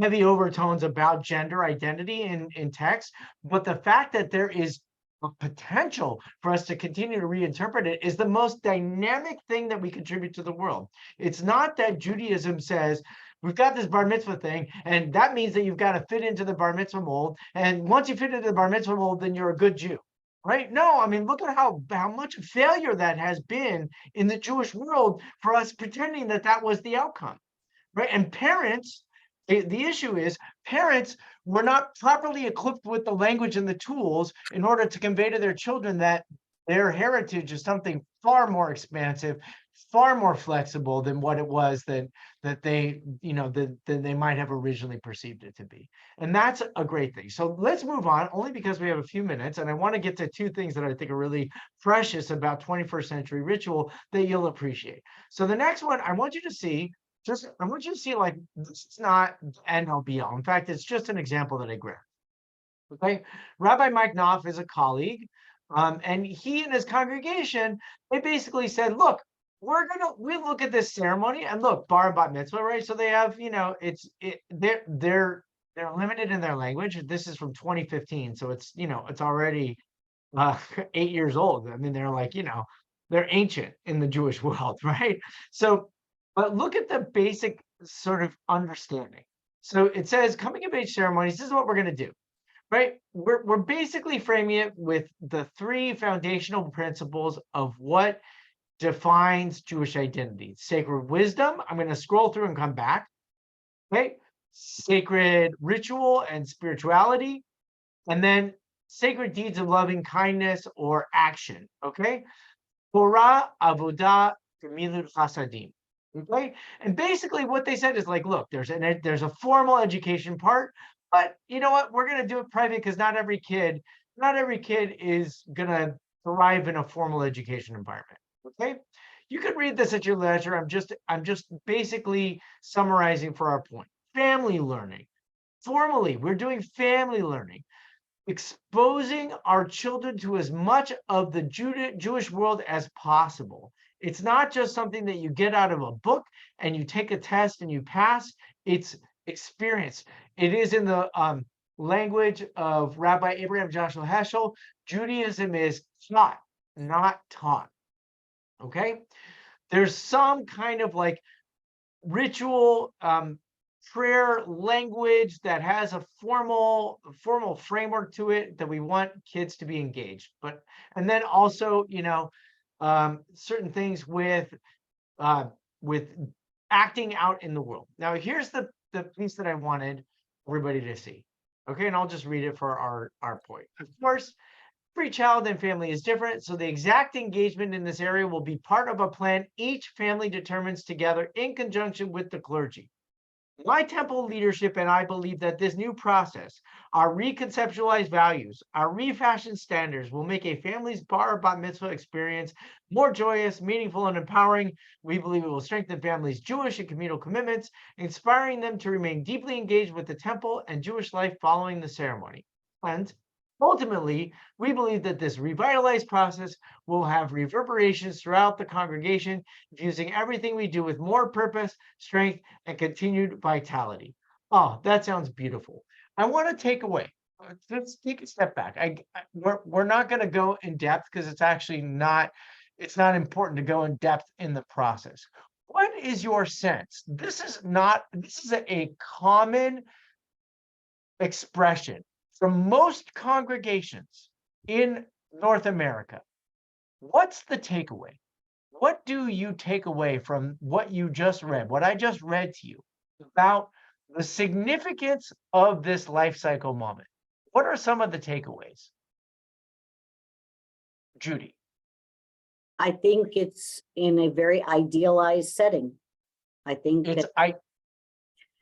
heavy overtones about gender identity in text, but the fact that there is a potential for us to continue to reinterpret it is the most dynamic thing that we contribute to the world. It's not that Judaism says we've got this bar mitzvah thing, and that means that you've got to fit into the bar mitzvah mold, and once you fit into the bar mitzvah mold, then you're a good Jew. Right? No, I mean, look at how much failure that has been in the Jewish world for us pretending that was the outcome. Right? And parents, the issue is parents were not properly equipped with the language and the tools in order to convey to their children that their heritage is something far more expansive, far more flexible than what it was that they might have originally perceived it to be. And that's a great thing. So let's move on, only because we have a few minutes, and I want to get to two things that I think are really precious about 21st century ritual that you'll appreciate. So the next one, I want you to see like, this is not end all be all. In fact, it's just an example that I grabbed. Okay, Rabbi Mike Knopf is a colleague, and he and his congregation, they basically said, look, we look at this ceremony and look, bar and bat mitzvah, right? So they have, they're limited in their language. This is from 2015, so it's already 8 years old. I mean, they're like, they're ancient in the Jewish world, right? So, but look at the basic sort of understanding. So it says coming of age ceremonies, this is what we're going to do, right? We're basically framing it with the three foundational principles of what defines Jewish identity. Sacred wisdom, I'm going to scroll through and come back. Okay. Sacred ritual and spirituality, and then sacred deeds of loving kindness or action. Okay. Torah, avodah, gemilut chasadim. Okay. And basically what they said is like, look, there's a formal education part, but you know what? We're going to do it private because not every kid is going to thrive in a formal education environment. Okay. You could read this at your leisure. I'm just basically summarizing for our point. Family learning. Formally, we're doing family learning, exposing our children to as much of the Jewish world as possible. It's not just something that you get out of a book and you take a test and you pass. It's experience. It is in the language of Rabbi Abraham Joshua Heschel. Judaism is taught, not taught. Okay? There's some kind of like ritual prayer language that has a formal framework to it that we want kids to be engaged. And then also, certain things with acting out in the world. Now, here's the piece that I wanted everybody to see. Okay, and I'll just read it for our point. Of course, every child and family is different, so the exact engagement in this area will be part of a plan each family determines together in conjunction with the clergy. My temple leadership and I believe that this new process, our reconceptualized values, our refashioned standards will make a family's bar bat mitzvah experience more joyous, meaningful, and empowering. We believe it will strengthen families' Jewish and communal commitments, inspiring them to remain deeply engaged with the temple and Jewish life following the ceremony. And ultimately, we believe that this revitalized process will have reverberations throughout the congregation, infusing everything we do with more purpose, strength, and continued vitality. Oh, that sounds beautiful. I want to take away. Let's take a step back. We're not going to go in depth because it's actually not. It's not important to go in depth in the process. What is your sense? This is a common expression from most congregations in North America. What's the takeaway? What do you take away from what you just read, what I just read to you about the significance of this life cycle moment? What are some of the takeaways? Judy. I think it's in a very idealized setting. I think go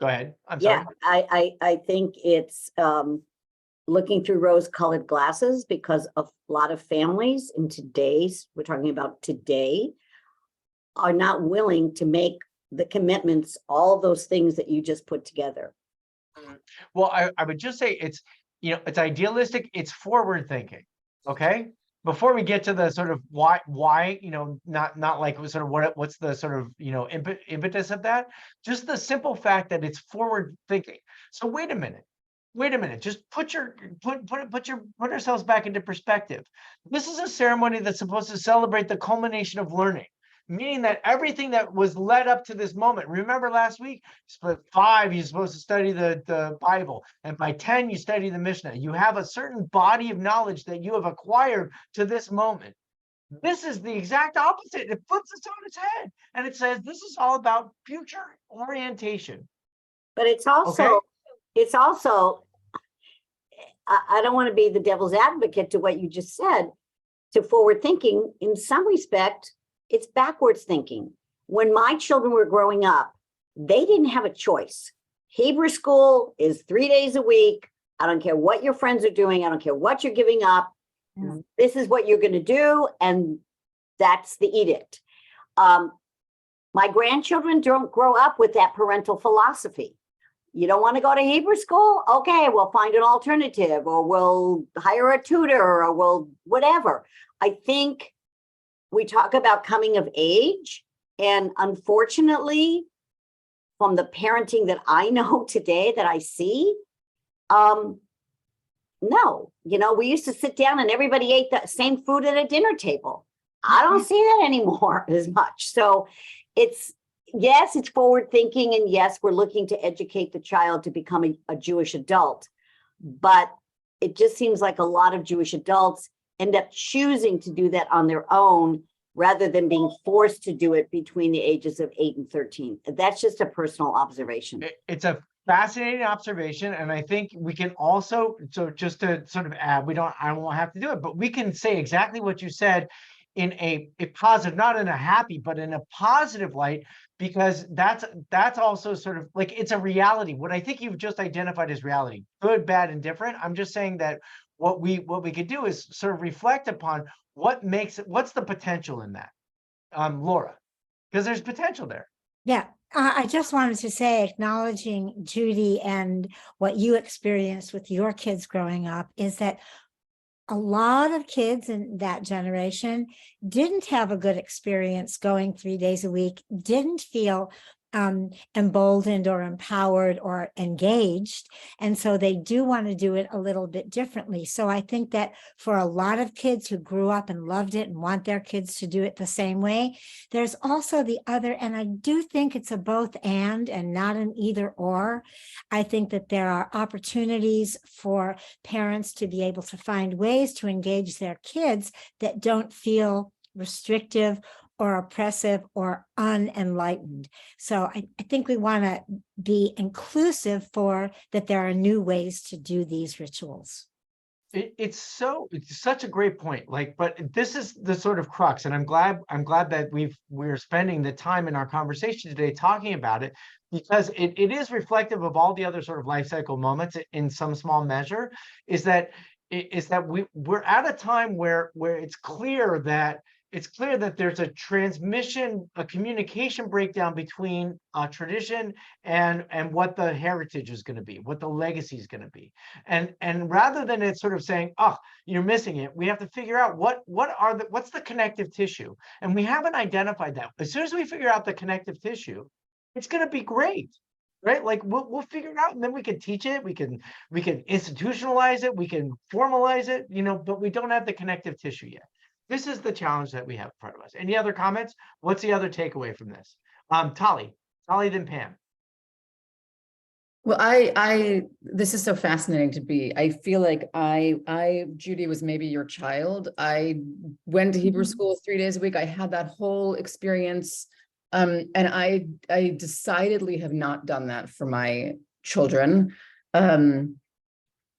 ahead. I'm yeah, sorry. I think it's looking through rose-colored glasses because a lot of families in we're talking about today, are not willing to make the commitments, all those things that you just put together. Well, I would just say it's idealistic, it's forward thinking. Okay. Before we get to the sort of why, not like sort of what's the sort of, impetus of that, just the simple fact that it's forward thinking. So wait a minute, just put ourselves back into perspective. This is a ceremony that's supposed to celebrate the culmination of learning, meaning that everything that was led up to this moment. Remember last week, by 5, you're supposed to study the Bible, and by 10, you study the Mishnah. You have a certain body of knowledge that you have acquired to this moment. This is the exact opposite. It flips this on its head, and it says this is all about future orientation. But it's also, okay? It's also, I don't want to be the devil's advocate to what you just said, to forward thinking. In some respect, it's backwards thinking. When my children were growing up, they didn't have a choice. Hebrew school is 3 days a week. I don't care what your friends are doing. I don't care what you're giving up. Yeah. This is what you're going to do. And that's the edict. My grandchildren don't grow up with that parental philosophy. You don't want to go to Hebrew school? Okay, we'll find an alternative, or we'll hire a tutor, or we'll whatever. I think we talk about coming of age, and unfortunately, from the parenting that I know today, that I see, no, we used to sit down and everybody ate the same food at a dinner table. I don't see that anymore as much. So yes, it's forward thinking, and yes, we're looking to educate the child to become a Jewish adult, but it just seems like a lot of Jewish adults end up choosing to do that on their own rather than being forced to do it between the ages of 8 and 13. That's just a personal observation. It's a fascinating observation. And I think we can also, so just to sort of add, I won't have to do it, but we can say exactly what you said in a positive, not in a happy, but in a positive light, because that's also sort of like, it's a reality. What I think you've just identified as reality, good, bad, and different. I'm just saying that what we could do is sort of reflect upon what's the potential in that, Laura, because there's potential there. Yeah, I just wanted to say, acknowledging Judy and what you experienced with your kids growing up, is that a lot of kids in that generation didn't have a good experience going 3 days a week, didn't feel emboldened or empowered or engaged. And so they do want to do it a little bit differently. So I think that for a lot of kids who grew up and loved it and want their kids to do it the same way, there's also the other, and I do think it's a both and not an either or. I think that there are opportunities for parents to be able to find ways to engage their kids that don't feel restrictive or oppressive or unenlightened. So I think we want to be inclusive for that there are new ways to do these rituals. It's such a great point. Like, but this is the sort of crux, and I'm glad that we're spending the time in our conversation today talking about it, because it is reflective of all the other sort of life cycle moments in some small measure. Is that we're at a time where it's clear that there's a transmission, a communication breakdown between tradition and what the heritage is going to be, what the legacy is going to be. And rather than it sort of saying, oh, you're missing it, we have to figure out what's the connective tissue. And we haven't identified that. As soon as we figure out the connective tissue, it's going to be great. Right? Like we'll figure it out, and then we can teach it, we can institutionalize it, we can formalize it, but we don't have the connective tissue yet. This is the challenge that we have in front of us. Any other comments? What's the other takeaway from this? Tali, then Pam. Well, this is so fascinating to be. I feel like Judy was maybe your child. I went to Hebrew school 3 days a week. I had that whole experience. And I decidedly have not done that for my children.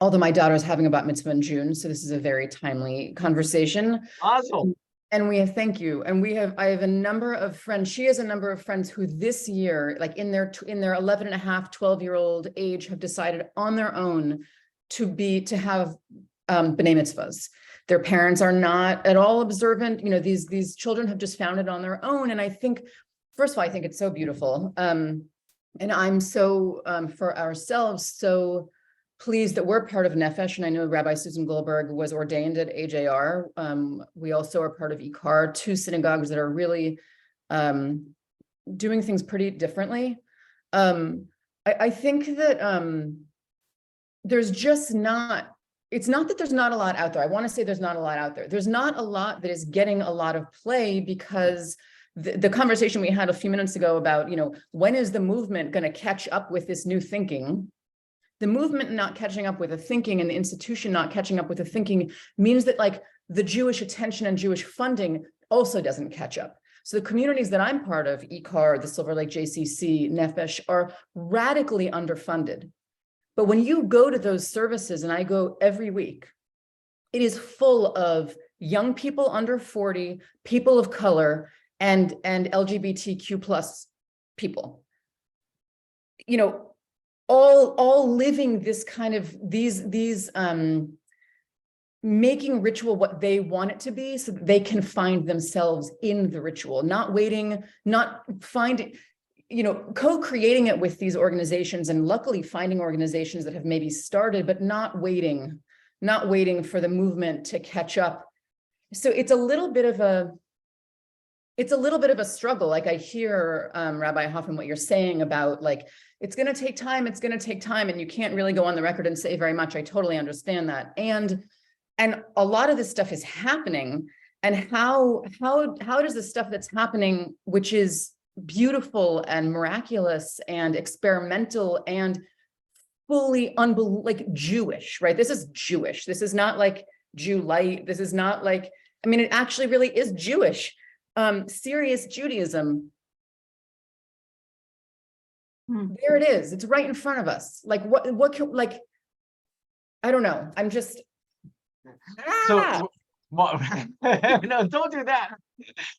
Although my daughter is having a bat mitzvah in June, so this is a very timely conversation. Awesome. And thank you. And I have a number of friends. She has a number of friends who this year, like in their 11 and a half, 12-year-old age, have decided on their own to have b'nai mitzvahs. Their parents are not at all observant. These children have just found it on their own. And I think, first of all, I think it's so beautiful. And I'm so, for ourselves, so pleased that we're part of Nefesh, and I know Rabbi Susan Goldberg was ordained at AJR. We also are part of IKAR, two synagogues that are really doing things pretty differently. I think that there's just not, it's not that there's not a lot out there. I want to say there's not a lot out there. There's not a lot that is getting a lot of play, because the conversation we had a few minutes ago about, when is the movement going to catch up with this new thinking? The movement not catching up with the thinking and the institution not catching up with the thinking means that, like, the Jewish attention and Jewish funding also doesn't catch up. So the communities that I'm part of, IKAR, the Silver Lake JCC, Nefesh, are radically underfunded. But when you go to those services, and I go every week, it is full of young people under 40, people of color, and LGBTQ plus people. All living this kind of these making ritual what they want it to be, so that they can find themselves in the ritual, not waiting, not finding, co-creating it with these organizations, and luckily finding organizations that have maybe started, but not waiting for the movement to catch up. So it's a little bit of a struggle. Like, I hear Rabbi Hoffman, what you're saying about, like, it's going to take time, and you can't really go on the record and say very much. I totally understand that. And a lot of this stuff is happening. And how does the stuff that's happening, which is beautiful and miraculous and experimental and fully like Jewish, right? This is Jewish. This is not like Jew light. This is not like, it actually really is Jewish. serious Judaism, Hmm. there it is. It's right in front of us. Like what can, like, I don't know. I'm just, So, well, no, don't do that.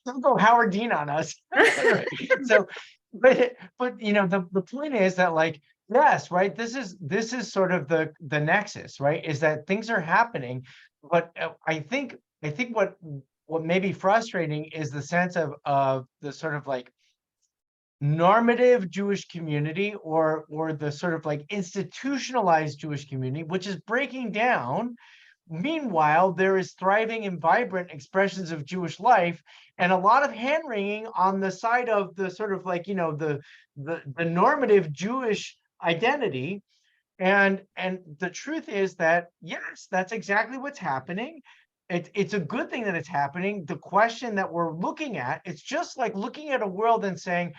Don't go Howard Dean on us. Anyway, so, but you know, the point is that, like, yes, right. This is sort of the nexus, right? Is that things are happening, but I think what may be frustrating is the sense of the sort of like normative Jewish community, or the sort of like institutionalized Jewish community, which is breaking down. Meanwhile, there is thriving and vibrant expressions of Jewish life, and a lot of hand wringing on the side of the sort of like, you know, the normative Jewish identity. And the truth is that, yes, that's exactly what's happening. It's a good thing that it's happening. The question that we're looking at, it's just like looking at a world and saying,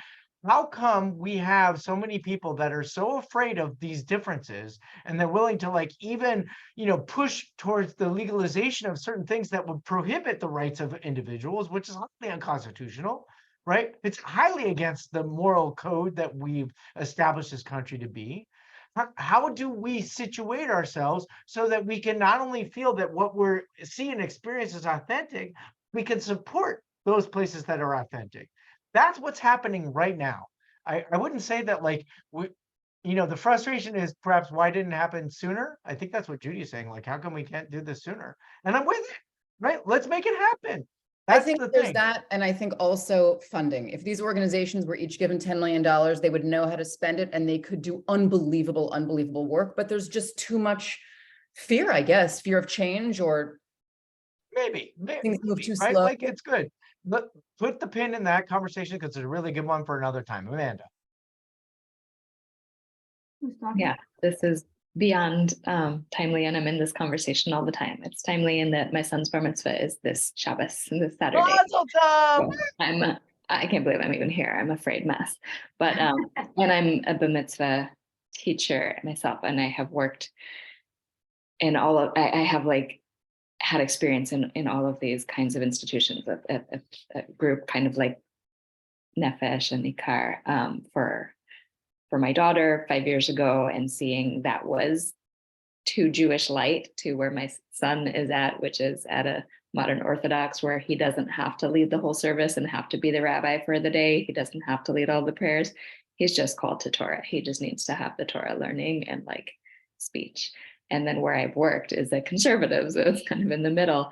how come we have so many people that are so afraid of these differences, and they're willing to, like, even, you know, push towards the legalization of certain things that would prohibit the rights of individuals, which is highly unconstitutional, right? It's highly against the moral code that we've established this country to be. How do we situate ourselves so that we can not only feel that what we're seeing and experience is authentic, we can support those places that are authentic? That's what's happening right now. I wouldn't say that, like, we, you know, the frustration is perhaps why didn't it happen sooner? I think that's what Judy's saying. Like, how come we can't do this sooner? And I'm with it, right? Let's make it happen. I That's think the there's thing. that. And I think also funding. If these organizations were each given $10 million, they would know how to spend it and they could do unbelievable work. But there's just too much fear, I guess, fear of change, or Maybe, things move too right? slow. Like, it's good. But put the pin in that conversation because it's a really good one for another time. Amanda. Who's talking? Yeah, this is beyond timely, and I'm in this conversation all the time. It's timely in that my son's bar mitzvah is this Shabbos, this Saturday. Mazel tov! So I can't believe I'm even here. I'm a afraid mess. But and I'm a bar mitzvah teacher myself, and I have worked in all of, I have like had experience in all of these kinds of institutions, a group kind of like Nefesh and Ikar for my daughter 5 years ago, and seeing that was too Jewish light to where my son is at, which is at a modern Orthodox, where he doesn't have to lead the whole service and have to be the rabbi for the day. He doesn't have to lead all the prayers. He's just called to Torah. He just needs to have the Torah learning and like speech. And then where I've worked is a conservative, so it's kind of in the middle.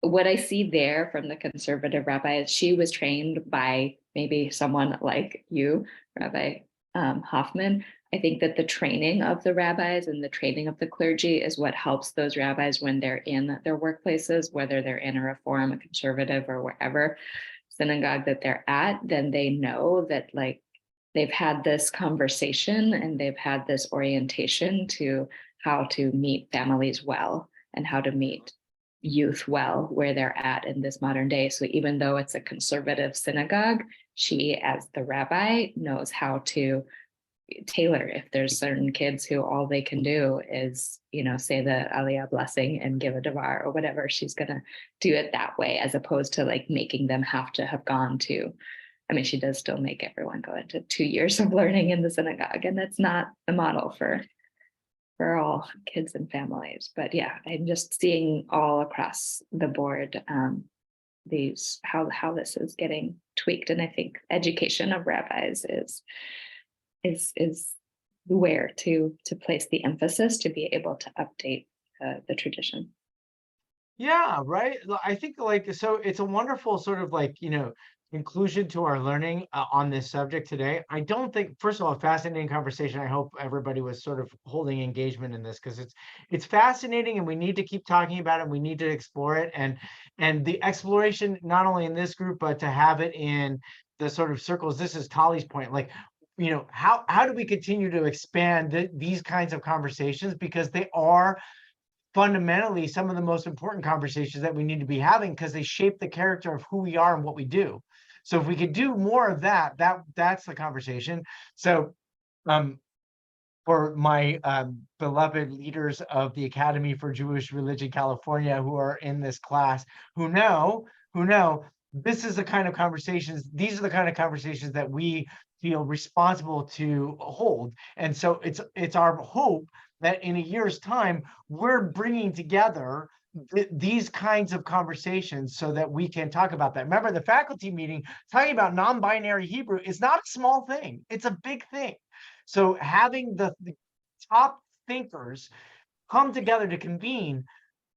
What I see there from the conservative rabbi is she was trained by maybe someone like you, Rabbi Hoffman. I think that the training of the rabbis and the training of the clergy is what helps those rabbis when they're in their workplaces, whether they're in a reform, a conservative, or wherever synagogue that they're at. Then they know that, like, they've had this conversation and they've had this orientation to how to meet families well and how to meet youth well where they're at in this modern day. So even though it's a conservative synagogue, she, as the rabbi, knows how to tailor. If there's certain kids who all they can do is, you know, say the Aliyah blessing and give a davar or whatever, she's gonna do it that way, as opposed to like making them have to have gone to, I mean, she does still make everyone go into 2 years of learning in the synagogue, and that's not the model for all kids and families. But yeah, I'm just seeing all across the board these how this is getting tweaked. And I think education of rabbis is where to place the emphasis to be able to update the tradition. Yeah, right. I think, like, so it's a wonderful sort of like, you know, conclusion to our learning on this subject today. I don't think, first of all, fascinating conversation. I hope everybody was sort of holding engagement in this, because it's fascinating and we need to keep talking about it. We need to explore it, and the exploration, not only in this group, but to have it in the sort of circles. This is Tali's point. Like, you know, how do we continue to expand these kinds of conversations, because they are fundamentally some of the most important conversations that we need to be having, because they shape the character of who we are and what we do. So if we could do more of that's the conversation. So for my beloved leaders of the Academy for Jewish Religion California who are in this class, who know this is the kind of conversations, these are the kind of conversations that we feel responsible to hold. And so it's our hope that in a year's time, we're bringing together these kinds of conversations so that we can talk about that. Remember, the faculty meeting talking about non-binary Hebrew is not a small thing. It's a big thing. So having the top thinkers come together to convene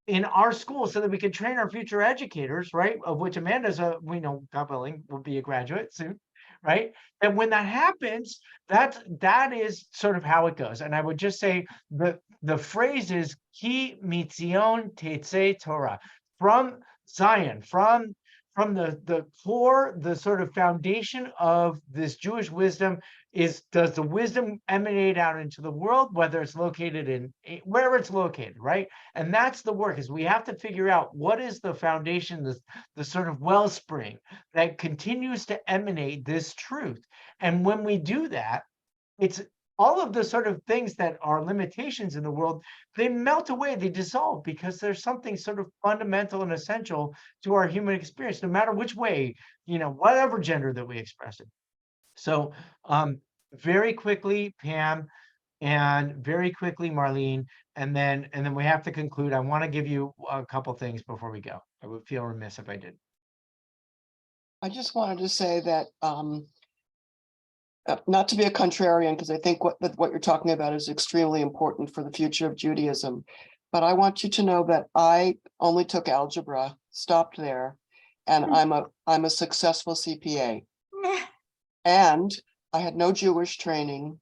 in our school so that we can train our future educators, right? Of which Amanda's we know, God willing, will be a graduate soon, right? And when that happens, that is sort of how it goes. And I would just say the phrase is Ki mitzion tetzei Torah, from Zion, from the core, the sort of foundation of this Jewish wisdom does the wisdom emanate out into the world, whether it's located in wherever it's located, right? And that's the work, is we have to figure out what is the foundation, the sort of wellspring that continues to emanate this truth. And when we do that, it's all of the sort of things that are limitations in the world, they melt away, they dissolve, because there's something sort of fundamental and essential to our human experience, no matter which way, whatever gender that we express it. So very quickly, Pam, and very quickly, Marlene, and then we have to conclude. I want to give you a couple things before we go. I would feel remiss if I did. I just wanted to say that not to be a contrarian, because I think what you're talking about is extremely important for the future of Judaism. But I want you to know that I only took algebra, stopped there, and I'm a successful CPA. And I had no Jewish training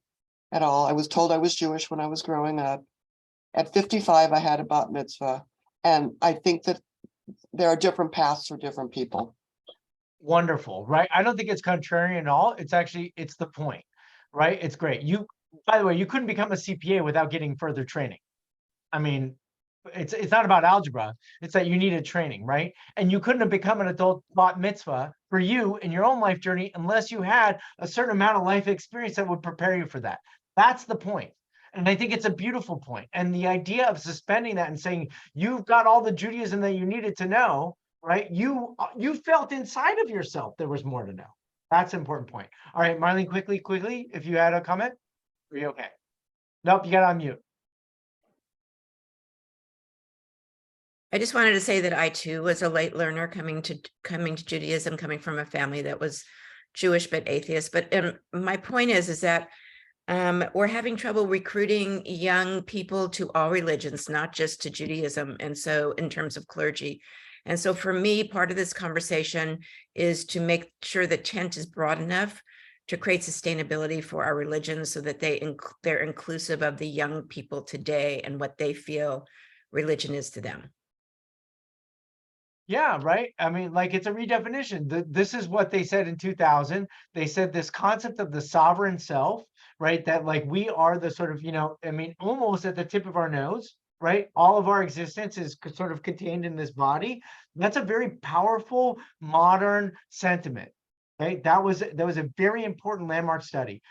at all. I was told I was Jewish when I was growing up. At 55, I had a bat mitzvah. And I think that there are different paths for different people. Wonderful, right? I don't think it's contrarian at all. It's the point, right? It's great. By the way, you couldn't become a CPA without getting further training. I mean, it's not about algebra. It's that you needed training, right? And you couldn't have become an adult bat mitzvah for you in your own life journey unless you had a certain amount of life experience that would prepare you for that. That's the point. And I think it's a beautiful point. And the idea of suspending that and saying, you've got all the Judaism that you needed to know, right? You felt inside of yourself there was more to know. That's an important point. All right, Marlene, quickly, if you had a comment, are you okay? Nope, you got on mute. I just wanted to say that I too was a late learner coming to Judaism, coming from a family that was Jewish but atheist. But my point is that we're having trouble recruiting young people to all religions, not just to Judaism. And so in terms of clergy. And so for me, part of this conversation is to make sure the tent is broad enough to create sustainability for our religions so that they're inclusive of the young people today and what they feel religion is to them. Yeah, right. I mean, like, it's a redefinition. This is what they said in 2000. They said this concept of the sovereign self, right? That like we are the sort of, I mean, almost at the tip of our nose, right? All of our existence is sort of contained in this body. That's a very powerful modern sentiment. Okay, that was a very important landmark study.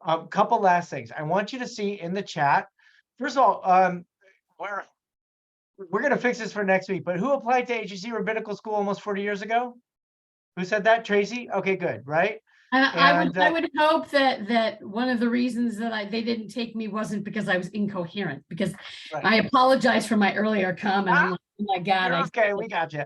A couple last things I want you to see in the chat. First of all, we're going to fix this for next week, but who applied to HEC Rabbinical School almost 40 years ago? Who said that? Tracy? Okay, good, right? And I would hope that one of the reasons that they didn't take me wasn't because I was incoherent, because right. I apologize for my earlier comment. I'm like, oh my God. Okay, we got you.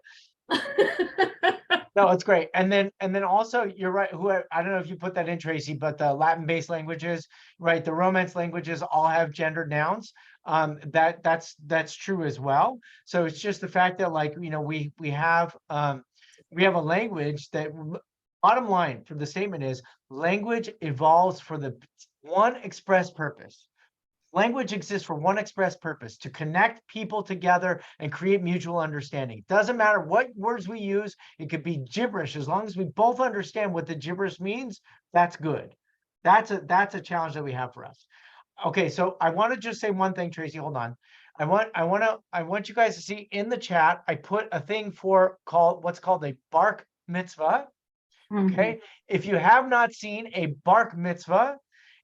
No, it's great. And then also, you're right. I don't know if you put that in, Tracy, but the Latin-based languages, right? The Romance languages all have gendered nouns. That's true as well. So it's just the fact that, like, we have a language that, bottom line for the statement is, language evolves for the one express purpose. Language exists for one express purpose: to connect people together and create mutual understanding. Doesn't matter what words we use. It could be gibberish. As long as we both understand what the gibberish means, that's good. That's a challenge that we have for us. Okay, so I want to just say one thing, Tracy, hold on. I want you guys to see in the chat, I put a thing for what's called a bar mitzvah. Okay. If you have not seen a bar mitzvah,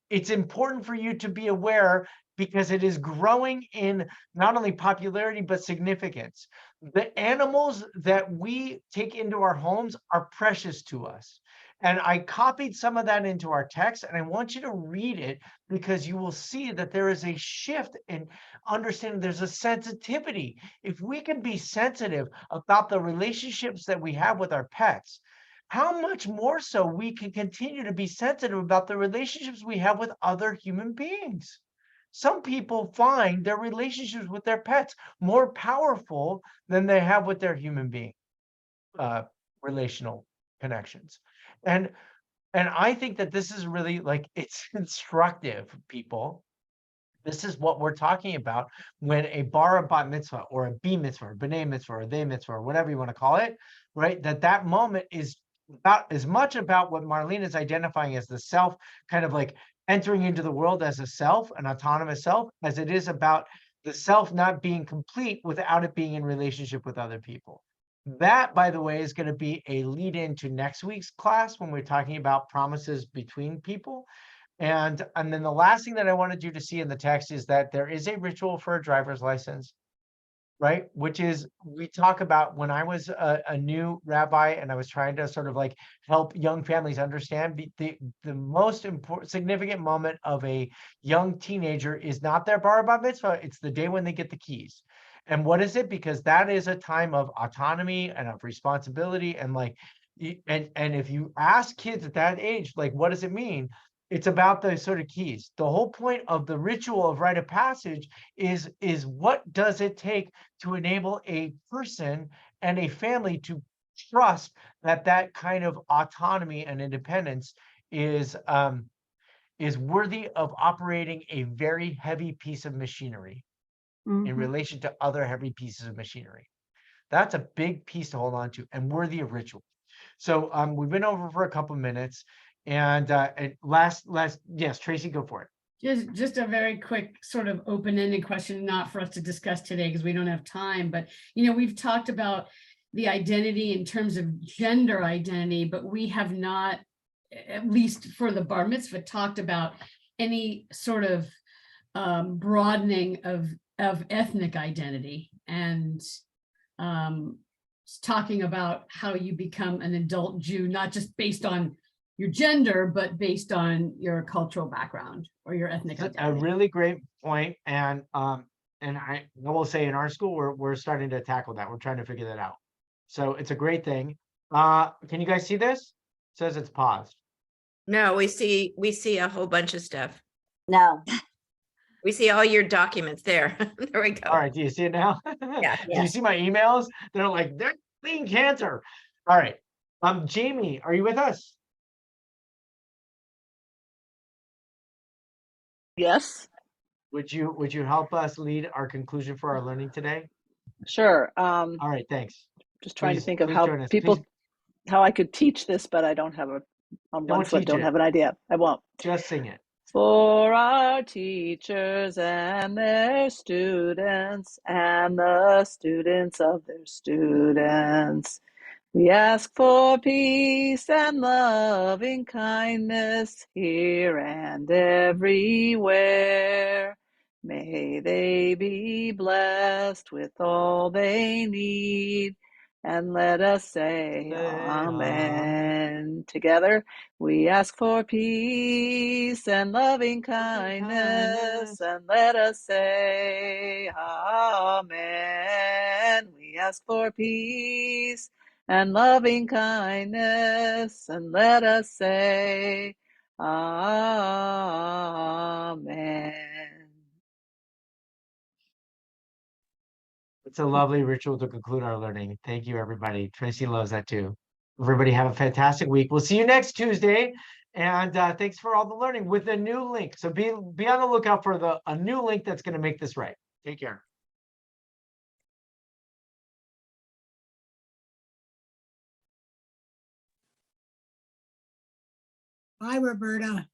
it's important for you to be aware because it is growing in not only popularity, but significance. The animals that we take into our homes are precious to us. And I copied some of that into our text, and I want you to read it because you will see that there is a shift in understanding. There's a sensitivity. If we can be sensitive about the relationships that we have with our pets, how much more so we can continue to be sensitive about the relationships we have with other human beings. Some people find their relationships with their pets more powerful than they have with their human being relational connections. And I think that this is really like, it's instructive, people. This is what we're talking about when a bar bat mitzvah or a b mitzvah or b'nai mitzvah or they mitzvah or whatever you want to call it, right? That moment is about as much about what Marlene is identifying as the self, kind of like entering into the world as a self, an autonomous self, as it is about the self not being complete without it being in relationship with other people. That, by the way, is going to be a lead into next week's class when we're talking about promises between people. And then the last thing that I wanted you to see in the text is that there is a ritual for a driver's license, right? Which is, we talk about when I was a new rabbi and I was trying to sort of like help young families understand the most important, significant moment of a young teenager is not their bar bat mitzvah, it's the day when they get the keys. And what is it? Because that is a time of autonomy and of responsibility. And like, and if you ask kids at that age, like, what does it mean? It's about the sort of keys. The whole point of the ritual of rite of passage is what does it take to enable a person and a family to trust that that kind of autonomy and independence is worthy of operating a very heavy piece of machinery in relation to other heavy pieces of machinery. That's a big piece to hold on to and worthy of ritual. So we've been over for a couple of minutes. And last, yes, Tracy, go for it. Just a very quick sort of open-ended question, not for us to discuss today because we don't have time, but we've talked about the identity in terms of gender identity, but we have not, at least for the bar mitzvah, talked about any sort of broadening of ethnic identity and talking about how you become an adult Jew, not just based on your gender, but based on your cultural background or your ethnic identity. A really great point. And I will say in our school, we're starting to tackle that. We're trying to figure that out. So it's a great thing. Can you guys see this? It says it's paused. No, we see a whole bunch of stuff. No. We see all your documents there. There we go. All right, do you see it now? Yeah. Do you see my emails? They're like, they're clean cancer. All right. Jamie, are you with us? Yes. Would you help us lead our conclusion for our learning today? Sure. All right, thanks. Just trying to think of please how join us. people, Please, how I could teach this, but I don't have on one foot, teach don't it. have an idea. I won't. Just sing it. For our teachers and their students and the students of their students, we ask for peace and loving kindness here and everywhere. May they be blessed with all they need. And let us say amen. Together, we ask for peace and loving kindness. And let us say amen. We ask for peace and loving kindness, and let us say amen. It's a lovely ritual to conclude our learning. Thank you, everybody. Tracy loves that too. Everybody have a fantastic week. We'll see you next Tuesday. And thanks for all the learning with a new link. So be on the lookout for a new link that's going to make this right. Take care. Bye, Roberta.